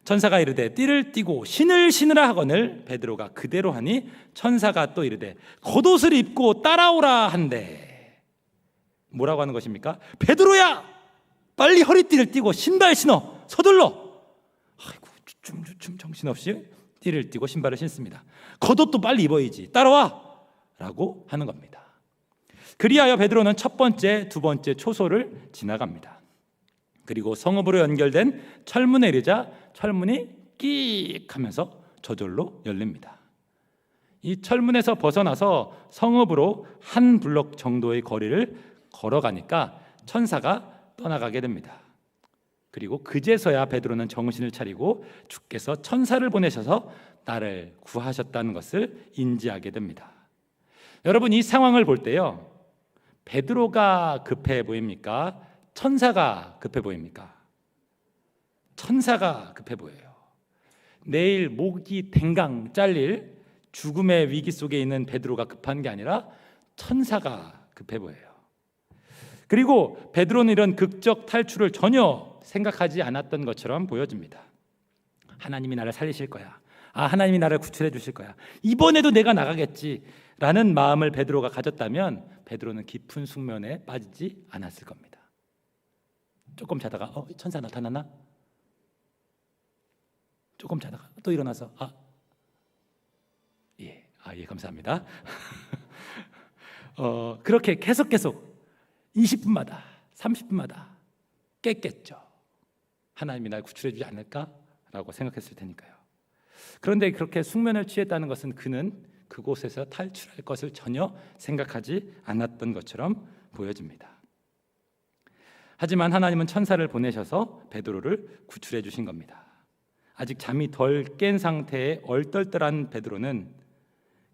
천사가 이르되 띠를 띠고 신을 신으라 하거늘 베드로가 그대로 하니 천사가 또 이르되 겉옷을 입고 따라오라 한대. 뭐라고 하는 것입니까? 베드로야, 빨리 허리띠를 띠고 신발 신어, 서둘러. 아이고, 좀 정신없이 띠를 띠고 신발을 신습니다. 겉옷도 빨리 입어야지, 따라와 라고 하는 겁니다. 그리하여 베드로는 첫 번째, 두 번째 초소를 지나갑니다. 그리고 성읍으로 연결된 철문에 이르자 철문이 끽 하면서 저절로 열립니다. 이 철문에서 벗어나서 성읍으로 한 블록 정도의 거리를 걸어가니까 천사가 떠나가게 됩니다. 그리고 그제서야 베드로는 정신을 차리고 주께서 천사를 보내셔서 나를 구하셨다는 것을 인지하게 됩니다. 여러분, 이 상황을 볼 때요, 베드로가 급해 보입니까? 천사가 급해 보입니까? 천사가 급해 보여요. 내일 목이 댕강 잘릴 죽음의 위기 속에 있는 베드로가 급한 게 아니라 천사가 급해 보여요. 그리고 베드로는 이런 극적 탈출을 전혀 생각하지 않았던 것처럼 보여집니다. 하나님이 나를 살리실 거야. 하나님이 나를 구출해 주실 거야. 이번에도 내가 나가겠지라는 마음을 베드로가 가졌다면 베드로는 깊은 숙면에 빠지지 않았을 겁니다. 조금 자다가 천사 나타나나? 조금 자다가 또 일어나서 예 감사합니다. 그렇게 계속 20분마다 30분마다 깼겠죠. 하나님이 날 구출해 주지 않을까라고 생각했을 테니까요. 그런데 그렇게 숙면을 취했다는 것은 그는 그곳에서 탈출할 것을 전혀 생각하지 않았던 것처럼 보여집니다. 하지만 하나님은 천사를 보내셔서 베드로를 구출해 주신 겁니다. 아직 잠이 덜 깬 상태의 얼떨떨한 베드로는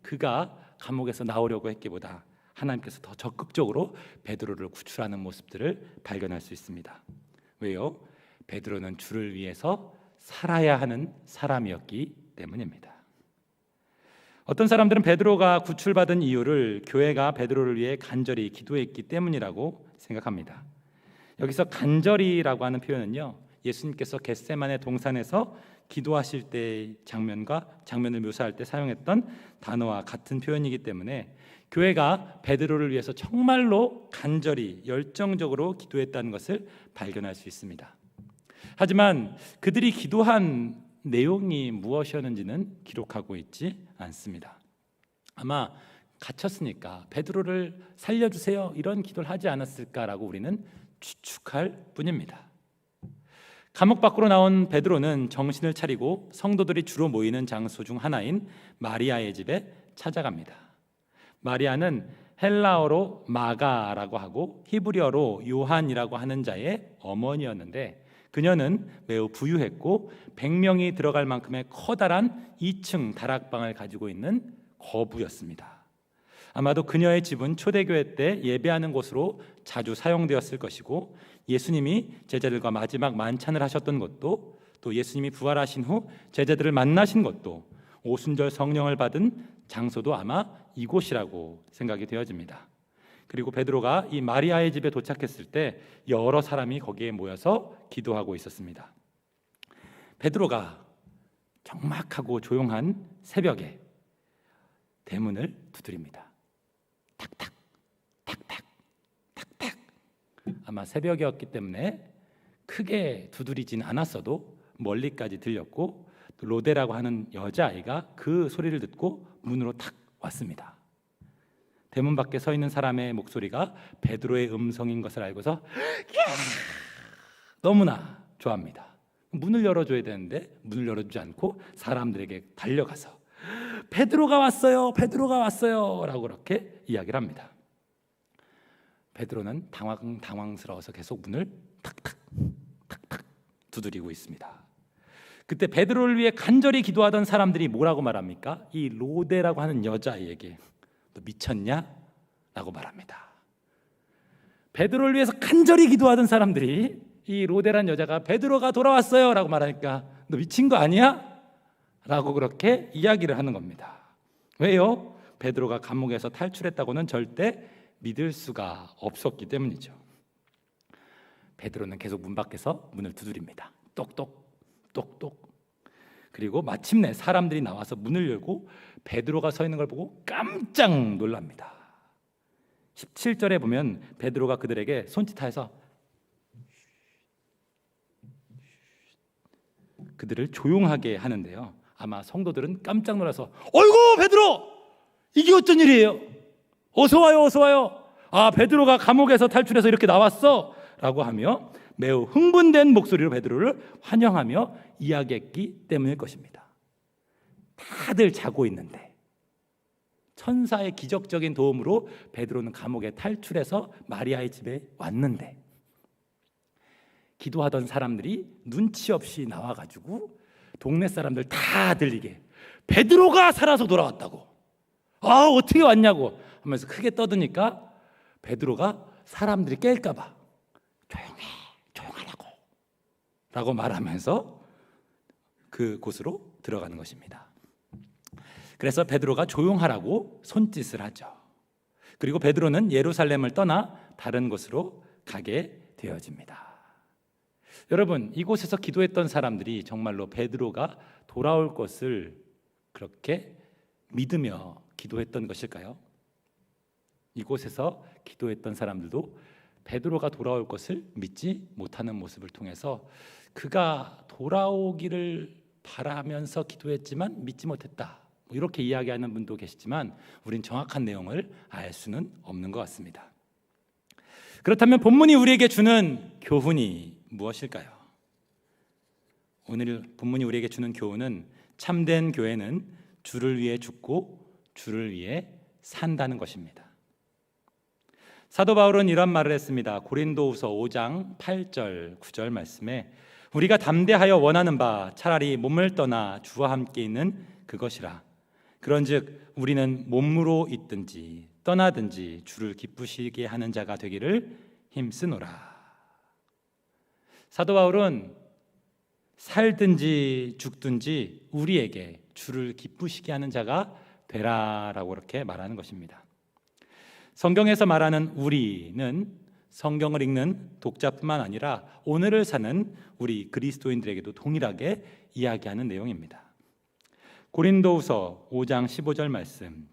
그가 감옥에서 나오려고 했기보다 하나님께서 더 적극적으로 베드로를 구출하는 모습들을 발견할 수 있습니다. 왜요? 베드로는 주를 위해서 살아야 하는 사람이었기 때문입니다. 어떤 사람들은 베드로가 구출받은 이유를 교회가 베드로를 위해 간절히 기도했기 때문이라고 생각합니다. 여기서 간절히라고 하는 표현은요, 예수님께서 겟세마네 동산에서 기도하실 때의 장면을 묘사할 때 사용했던 단어와 같은 표현이기 때문에 교회가 베드로를 위해서 정말로 간절히 열정적으로 기도했다는 것을 발견할 수 있습니다. 하지만 그들이 기도한 내용이 무엇이었는지는 기록하고 있지 않습니다. 아마 갇혔으니까 베드로를 살려주세요 이런 기도를 하지 않았을까라고 우리는 추측할 뿐입니다. 감옥 밖으로 나온 베드로는 정신을 차리고 성도들이 주로 모이는 장소 중 하나인 마리아의 집에 찾아갑니다. 마리아는 헬라어로 마가라고 하고 히브리어로 요한이라고 하는 자의 어머니였는데 그녀는 매우 부유했고 100명이 들어갈 만큼의 커다란 2층 다락방을 가지고 있는 거부였습니다. 아마도 그녀의 집은 초대교회 때 예배하는 곳으로 자주 사용되었을 것이고 예수님이 제자들과 마지막 만찬을 하셨던 것도 또 예수님이 부활하신 후 제자들을 만나신 것도 오순절 성령을 받은 장소도 아마 이곳이라고 생각이 되어집니다. 그리고 베드로가 이 마리아의 집에 도착했을 때 여러 사람이 거기에 모여서 기도하고 있었습니다. 베드로가 적막하고 조용한 새벽에 대문을 두드립니다. 탁탁 탁탁 탁탁. 아마 새벽이었기 때문에 크게 두드리진 않았어도 멀리까지 들렸고 또 로데라고 하는 여자아이가 그 소리를 듣고 문으로 탁 왔습니다. 대문 밖에 서 있는 사람의 목소리가 베드로의 음성인 것을 알고서 너무나 좋아합니다. 문을 열어줘야 되는데 문을 열어주지 않고 사람들에게 달려가서 베드로가 왔어요, 베드로가 왔어요 라고 그렇게 이야기를 합니다. 베드로는 당황스러워서 계속 문을 탁탁 탁탁 두드리고 있습니다. 그때 베드로를 위해 간절히 기도하던 사람들이 뭐라고 말합니까? 이 로데라고 하는 여자아이에게 너 미쳤냐? 라고 말합니다. 베드로를 위해서 간절히 기도하던 사람들이 이 로데란 여자가 베드로가 돌아왔어요 라고 말하니까 너 미친 거 아니야? 라고 그렇게 이야기를 하는 겁니다. 왜요? 베드로가 감옥에서 탈출했다고는 절대 믿을 수가 없었기 때문이죠. 베드로는 계속 문 밖에서 문을 두드립니다. 똑똑 똑똑 그리고 마침내 사람들이 나와서 문을 열고 베드로가 서 있는 걸 보고 깜짝 놀랍니다. 17절에 보면 베드로가 그들에게 손짓하여서 그들을 조용하게 하는데요, 아마 성도들은 깜짝 놀라서 어이구 베드로, 이게 어쩐 일이에요? 어서 와요, 어서 와요. 아, 베드로가 감옥에서 탈출해서 이렇게 나왔어 라고 하며 매우 흥분된 목소리로 베드로를 환영하며 이야기했기 때문일 것입니다. 다들 자고 있는데 천사의 기적적인 도움으로 베드로는 감옥에 탈출해서 마리아의 집에 왔는데 기도하던 사람들이 눈치 없이 나와가지고 동네 사람들 다 들리게 베드로가 살아서 돌아왔다고, 아 어떻게 왔냐고 하면서 크게 떠드니까 베드로가 사람들이 깰까봐 조용하라고 라고 말하면서 그곳으로 들어가는 것입니다. 그래서 베드로가 조용하라고 손짓을 하죠. 그리고 베드로는 예루살렘을 떠나 다른 곳으로 가게 되어집니다. 여러분, 이곳에서 기도했던 사람들이 정말로 베드로가 돌아올 것을 그렇게 믿으며 기도했던 것일까요? 이곳에서 기도했던 사람들도 베드로가 돌아올 것을 믿지 못하는 모습을 통해서 그가 돌아오기를 바라면서 기도했지만 믿지 못했다, 이렇게 이야기하는 분도 계시지만 우린 정확한 내용을 알 수는 없는 것 같습니다. 그렇다면 본문이 우리에게 주는 교훈이 무엇일까요? 오늘 본문이 우리에게 주는 교훈은 참된 교회는 주를 위해 죽고 주를 위해 산다는 것입니다. 사도 바울은 이런 말을 했습니다. 고린도후서 5장 8절 9절 말씀에 우리가 담대하여 원하는 바 차라리 몸을 떠나 주와 함께 있는 그것이라. 그런즉 우리는 몸으로 있든지 떠나든지 주를 기쁘시게 하는 자가 되기를 힘쓰노라. 사도 바울은 살든지 죽든지 우리에게 주를 기쁘시게 하는 자가 되라라고 이렇게 말하는 것입니다. 성경에서 말하는 우리는 성경을 읽는 독자뿐만 아니라 오늘을 사는 우리 그리스도인들에게도 동일하게 이야기하는 내용입니다. 고린도후서 5장 15절 말씀,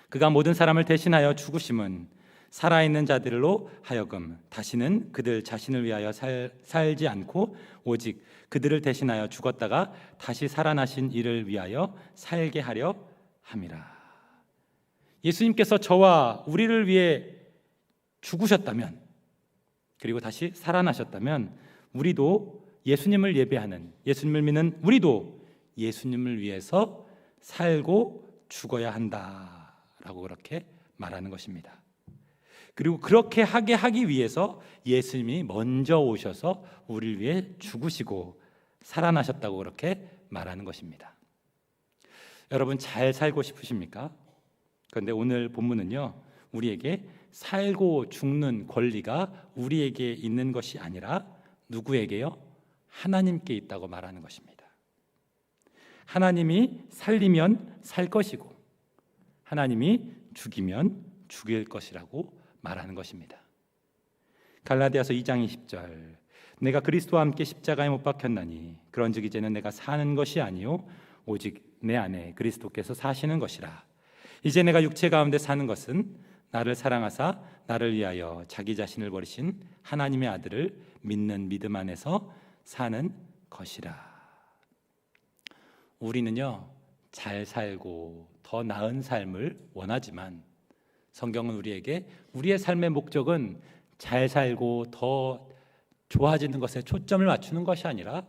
그가 모든 사람을 대신하여 죽으심은 살아있는 자들로 하여금 다시는 그들 자신을 위하여 살지 않고 오직 그들을 대신하여 죽었다가 다시 살아나신 이를 위하여 살게 하려 함이라. 예수님께서 저와 우리를 위해 죽으셨다면, 그리고 다시 살아나셨다면 우리도 예수님을 예배하는, 예수님을 믿는 우리도 예수님을 위해서 살고 죽어야 한다라고 그렇게 말하는 것입니다. 그리고 그렇게 하기 위해서 예수님이 먼저 오셔서 우리를 위해 죽으시고 살아나셨다고 그렇게 말하는 것입니다. 여러분, 잘 살고 싶으십니까? 그런데 오늘 본문은요, 우리에게 살고 죽는 권리가 우리에게 있는 것이 아니라 누구에게요? 하나님께 있다고 말하는 것입니다. 하나님이 살리면 살 것이고 하나님이 죽이면 죽일 것이라고 말하는 것입니다. 갈라디아서 2장 20절, 내가 그리스도와 함께 십자가에 못 박혔나니 그런즉 이제는 내가 사는 것이 아니요 오직 내 안에 그리스도께서 사시는 것이라. 이제 내가 육체 가운데 사는 것은 나를 사랑하사 나를 위하여 자기 자신을 버리신 하나님의 아들을 믿는 믿음 안에서 사는 것이라. 우리는요, 잘 살고 더 나은 삶을 원하지만 성경은 우리에게 우리의 삶의 목적은 잘 살고 더 좋아지는 것에 초점을 맞추는 것이 아니라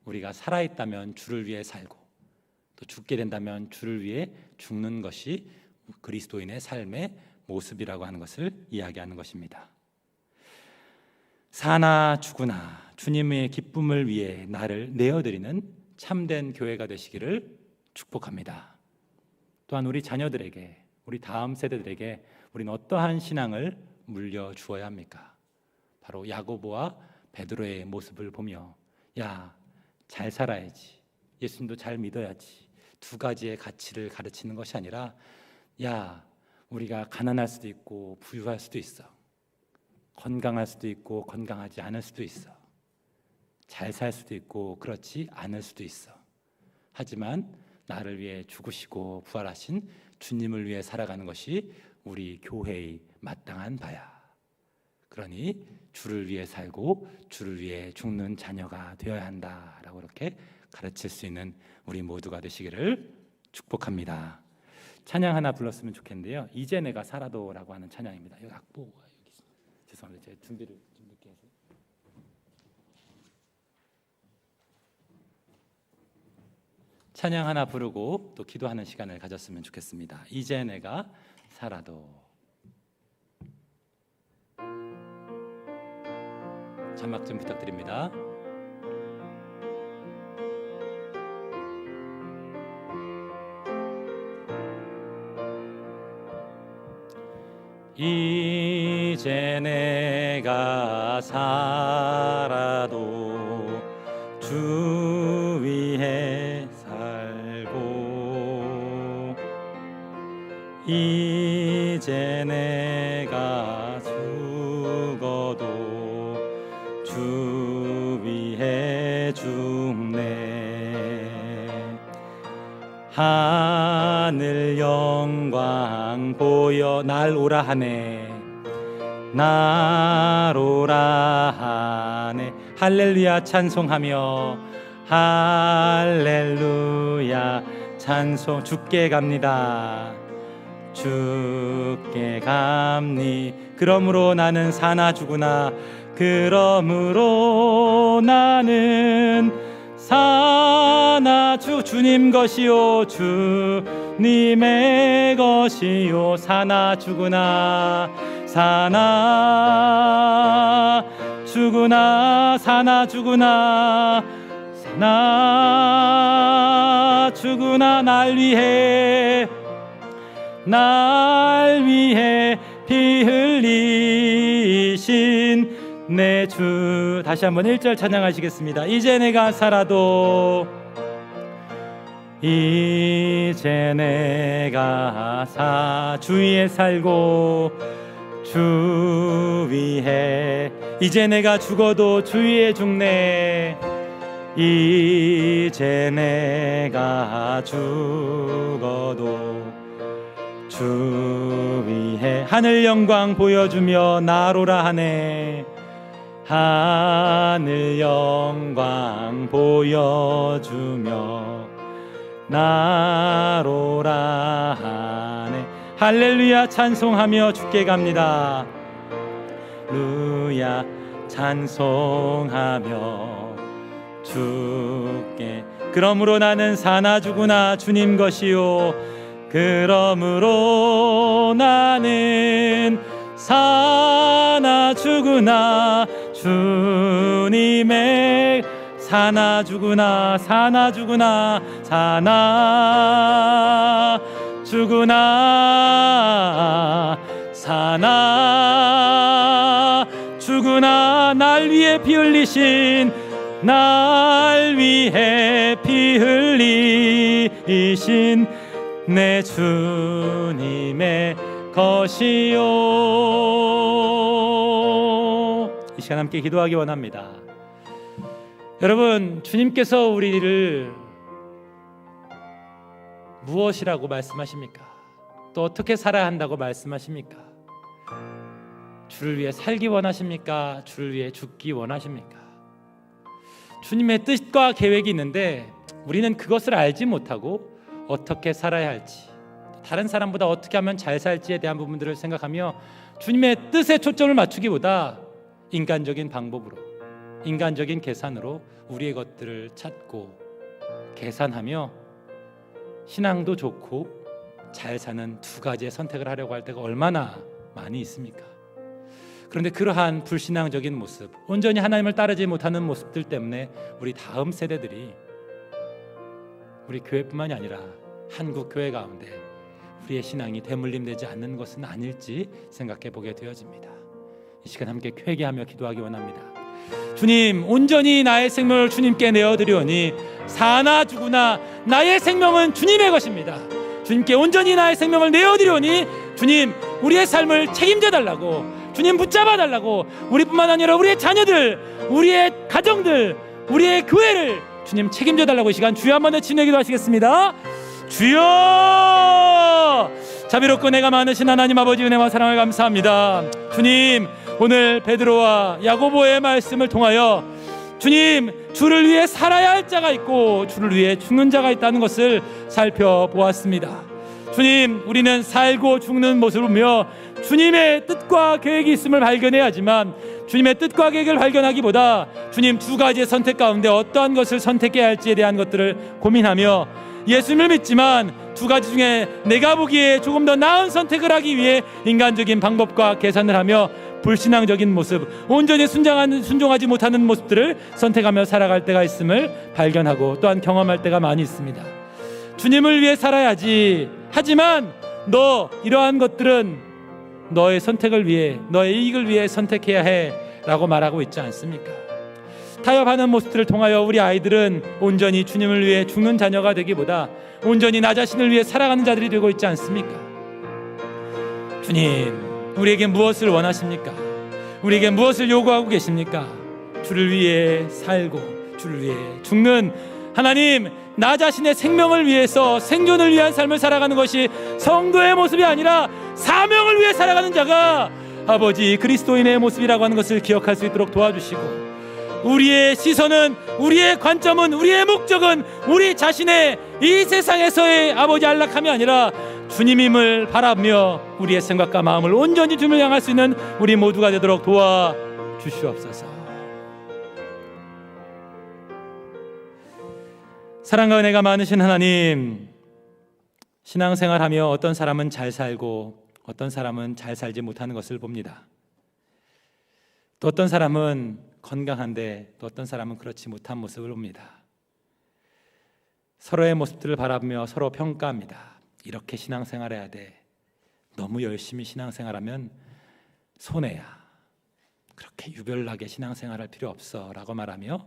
우리가 살아있다면 주를 위해 살고 또 죽게 된다면 주를 위해 죽는 것이 그리스도인의 삶의 모습이라고 하는 것을 이야기하는 것입니다. 사나 죽으나 주님의 기쁨을 위해 나를 내어드리는 참된 교회가 되시기를 축복합니다. 또한 우리 자녀들에게, 우리 다음 세대들에게 우리는 어떠한 신앙을 물려주어야 합니까? 바로 야고보와 베드로의 모습을 보며 야, 잘 살아야지, 예수님도 잘 믿어야지, 두 가지의 가치를 가르치는 것이 아니라 야, 우리가 가난할 수도 있고 부유할 수도 있어, 건강할 수도 있고 건강하지 않을 수도 있어, 잘 살 수도 있고 그렇지 않을 수도 있어. 하지만 나를 위해 죽으시고 부활하신 주님을 위해 살아가는 것이 우리 교회의 마땅한 바야. 그러니 주를 위해 살고 주를 위해 죽는 자녀가 되어야 한다라고 이렇게 가르칠 수 있는 우리 모두가 되시기를 축복합니다. 찬양 하나 불렀으면 좋겠는데요. 이제 내가 살아도라고 하는 찬양입니다. 여기 악보가 여기 있습니다. 죄송합니다. 제가 준비를 좀 늦게 해서. 찬양 하나 부르고 또 기도하는 시간을 가졌으면 좋겠습니다. 이제 내가 살아도. 자막 좀 부탁드립니다. 이제 내가 살아도 주 위에 살고 이제 내가 죽어도 주 위에 죽네. 하늘 영광 보여 날 오라 하네. 날 오라 하네. 할렐루야 찬송하며 할렐루야 찬송. 주께 갑니다. 주께 갑니. 그러므로 나는 사나 죽으나 그러므로 나는 사나 주님 것이요 주님의 것이요. 사나 죽으나 사나 죽으나 사나 죽으나 사나 죽으나 날 위해 피 흘리신 내 주. 다시 한번 1절 찬양하시겠습니다. 이제 내가 살아도 이제 내가 주 위에 살고 주 위에 이제 내가 죽어도 주 위에 죽네. 이제 내가 죽어도 주 위에 하늘 영광 보여주며 나로라 하네. 하늘 영광 보여주며 나로라 하네. 할렐루야 찬송하며 주께 갑니다. 루야 찬송하며 주께. 그러므로 나는 사나 죽으나 주님 것이요 그러므로 나는 사나 죽으나 주님의 사나 죽으나 사나 죽으나 사나 죽으나 사나 죽으나 날 위해 피 흘리신 날 위해 피 흘리신 내 주님의 것이요. 이 시간 함께 기도하기 원합니다. 여러분, 주님께서 우리를 무엇이라고 말씀하십니까? 또 어떻게 살아야 한다고 말씀하십니까? 주를 위해 살기 원하십니까? 주를 위해 죽기 원하십니까? 주님의 뜻과 계획이 있는데 우리는 그것을 알지 못하고 어떻게 살아야 할지, 다른 사람보다 어떻게 하면 잘 살지에 대한 부분들을 생각하며 주님의 뜻에 초점을 맞추기보다 인간적인 방법으로, 인간적인 계산으로 우리의 것들을 찾고 계산하며 신앙도 좋고 잘 사는 두 가지의 선택을 하려고 할 때가 얼마나 많이 있습니까? 그런데 그러한 불신앙적인 모습, 온전히 하나님을 따르지 못하는 모습들 때문에 우리 다음 세대들이, 우리 교회뿐만이 아니라 한국 교회 가운데 우리의 신앙이 대물림되지 않는 것은 아닐지 생각해 보게 되어집니다. 이 시간 함께 회개하며 기도하기 원합니다. 주님, 온전히 나의 생명을 주님께 내어드리오니 사나 죽으나 나의 생명은 주님의 것입니다. 주님께 온전히 나의 생명을 내어드리오니 주님, 우리의 삶을 책임져 달라고, 주님 붙잡아 달라고, 우리뿐만 아니라 우리의 자녀들, 우리의 가정들, 우리의 교회를 주님 책임져 달라고 이 시간 주여 한번 외치는 기도하시겠습니다. 주여! 자비롭고 은혜가 많으신 하나님 아버지, 은혜와 사랑을 감사합니다. 주님, 오늘 베드로와 야고보의 말씀을 통하여 주님, 주를 위해 살아야 할 자가 있고 주를 위해 죽는 자가 있다는 것을 살펴보았습니다. 주님, 우리는 살고 죽는 모습을 보며 주님의 뜻과 계획이 있음을 발견해야지만, 주님의 뜻과 계획을 발견하기보다 주님 두 가지의 선택 가운데 어떠한 것을 선택해야 할지에 대한 것들을 고민하며 예수님을 믿지만 두 가지 중에 내가 보기에 조금 더 나은 선택을 하기 위해 인간적인 방법과 계산을 하며 불신앙적인 모습, 온전히 순종하지 못하는 모습들을 선택하며 살아갈 때가 있음을 발견하고 또한 경험할 때가 많이 있습니다. 주님을 위해 살아야지, 하지만 너 이러한 것들은 너의 선택을 위해, 너의 이익을 위해 선택해야 해 라고 말하고 있지 않습니까? 타협하는 모습들을 통하여 우리 아이들은 온전히 주님을 위해 죽는 자녀가 되기보다 온전히 나 자신을 위해 살아가는 자들이 되고 있지 않습니까? 주님, 우리에게 무엇을 원하십니까? 우리에게 무엇을 요구하고 계십니까? 주를 위해 살고 주를 위해 죽는, 하나님, 나 자신의 생명을 위해서 생존을 위한 삶을 살아가는 것이 성도의 모습이 아니라 사명을 위해 살아가는 자가 아버지 그리스도인의 모습이라고 하는 것을 기억할 수 있도록 도와주시고, 우리의 시선은, 우리의 관점은, 우리의 목적은 우리 자신의 이 세상에서의 아버지 안락함이 아니라 주님임을 바라며 우리의 생각과 마음을 온전히 주님을 향할 수 있는 우리 모두가 되도록 도와주시옵소서. 사랑과 은혜가 많으신 하나님, 신앙생활하며 어떤 사람은 잘 살고 어떤 사람은 잘 살지 못하는 것을 봅니다. 또 어떤 사람은 건강한데 또 어떤 사람은 그렇지 못한 모습을 봅니다. 서로의 모습들을 바라보며 서로 평가합니다. 이렇게 신앙생활해야 돼. 너무 열심히 신앙생활하면 손해야. 그렇게 유별나게 신앙생활할 필요 없어 라고 말하며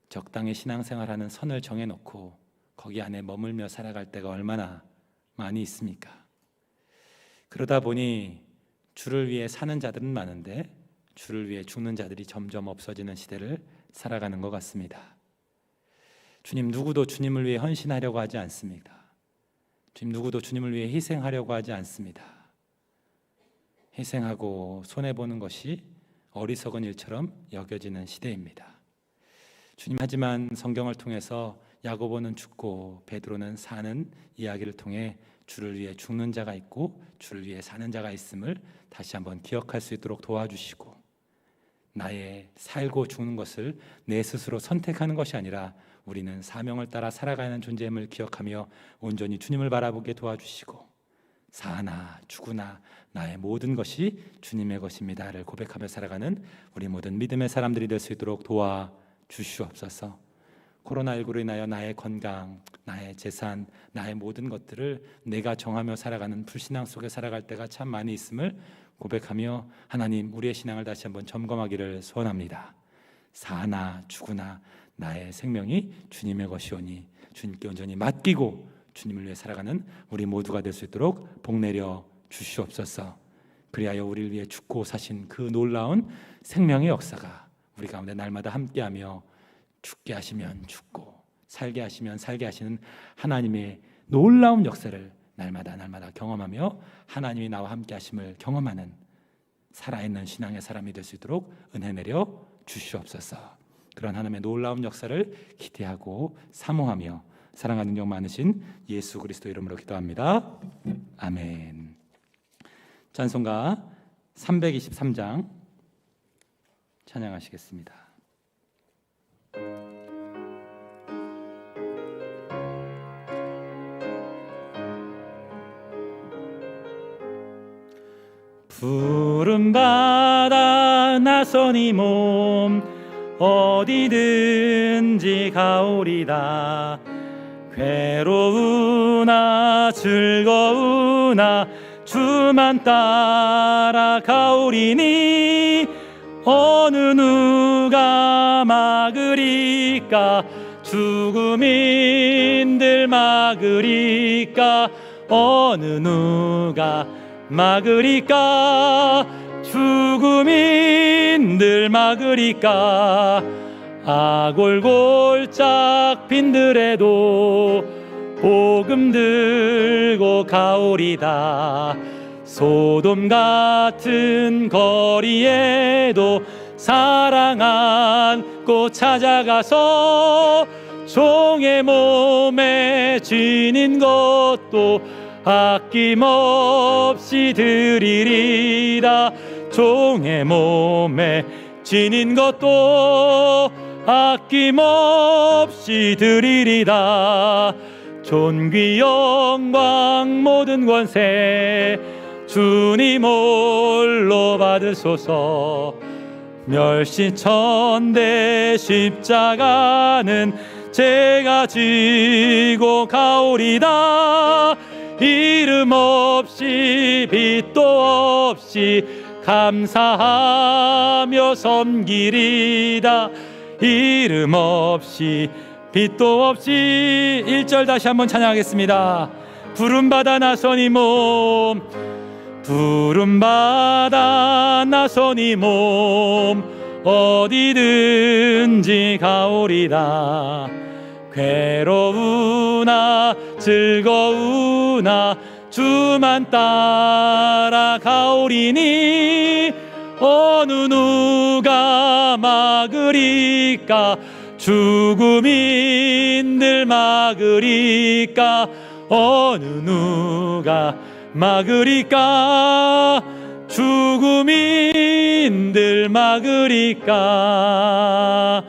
적당히 신앙생활하는 선을 정해놓고 거기 안에 머물며 살아갈 때가 얼마나 많이 있습니까? 그러다 보니 주를 위해 사는 자들은 많은데 주를 위해 죽는 자들이 점점 없어지는 시대를 살아가는 것 같습니다. 주님, 누구도 주님을 위해 헌신하려고 하지 않습니다. 주님, 누구도 주님을 위해 희생하려고 하지 않습니다. 희생하고 손해보는 것이 어리석은 일처럼 여겨지는 시대입니다. 주님, 하지만 성경을 통해서 야고보는 죽고 베드로는 사는 이야기를 통해 주를 위해 죽는 자가 있고 주를 위해 사는 자가 있음을 다시 한번 기억할 수 있도록 도와주시고, 나의 살고 죽는 것을 내 스스로 선택하는 것이 아니라 우리는 사명을 따라 살아가는 존재임을 기억하며 온전히 주님을 바라보게 도와주시고, 사나 죽으나 나의 모든 것이 주님의 것입니다를 고백하며 살아가는 우리 모든 믿음의 사람들이 될 수 있도록 도와주시옵소서. 코로나19로 인하여 나의 건강, 나의 재산, 나의 모든 것들을 내가 정하며 살아가는 불신앙 속에 살아갈 때가 참 많이 있음을 고백하며 하나님, 우리의 신앙을 다시 한번 점검하기를 소원합니다. 사나 죽으나 나의 생명이 주님의 것이오니 주님께 온전히 맡기고 주님을 위해 살아가는 우리 모두가 될 수 있도록 복내려 주시옵소서. 그리하여 우리를 위해 죽고 사신 그 놀라운 생명의 역사가 우리 가운데 날마다 함께하며 죽게 하시면 죽고 살게 하시면 살게 하시는 하나님의 놀라운 역사를 날마다 경험하며 하나님이 나와 함께 하심을 경험하는 살아있는 신앙의 사람이 될 수 있도록 은혜 내려 주시옵소서. 그런 하나님의 놀라운 역사를 기대하고 사모하며 사랑하는 영 많으신 예수 그리스도 이름으로 기도합니다. 아멘. 찬송가 323장 찬양하시겠습니다. 푸른 바다 나선 이 몸 어디든지 가오리다. 괴로우나 즐거우나 주만 따라 가오리니 어느 누가 막으리까. 죽음인들 막으리까. 어느 누가 막으리까. 죽음인들 막으리까. 아골골짝 빈들에도 복음 들고 가오리다. 소돔 같은 거리에도 사랑 안고 찾아가서 종의 몸에 지닌 것도 아낌없이 드리리다. 종의 몸에 지닌 것도 아낌없이 드리리다. 존귀 영광 모든 권세 주님 홀로 받으소서. 멸시천대 십자가는 제가 지고 가오리다. 이름 없이 빛도 없이 감사하며 섬기리다. 이름 없이 빛도 없이. 1절 다시 한번 찬양하겠습니다. 부름받아 나선 이 몸, 부름받아 나선 이 몸, 어디든지 가오리다. 괴로우나 즐거우나 주만 따라가오리니 어느 누가 막으리까. 죽음인들 막으리까. 어느 누가 막으리까. 죽음인들 막으리까.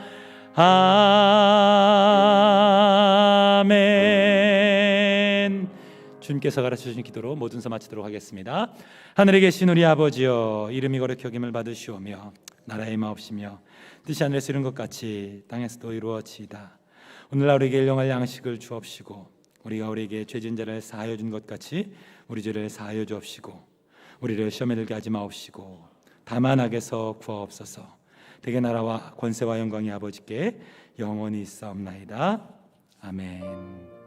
아멘. 주님께서 가르쳐주신 기도로 모든 서 마치도록 하겠습니다. 하늘에 계신 우리 아버지여, 이름이 거룩히 여김을 받으시오며 나라의 마옵시며 뜻이 하늘에서 이룬 것 같이 땅에서도 이루어지이다. 오늘날 우리에게 일용할 양식을 주옵시고 우리가 우리에게 죄진 자를 사하여 준 것 같이 우리 죄를 사하여 주옵시고 우리를 시험에 들게 하지 마옵시고 다만 악에서 구하옵소서. 대개 나라와 권세와 영광이 아버지께 영원히 있사옵나이다. 아멘.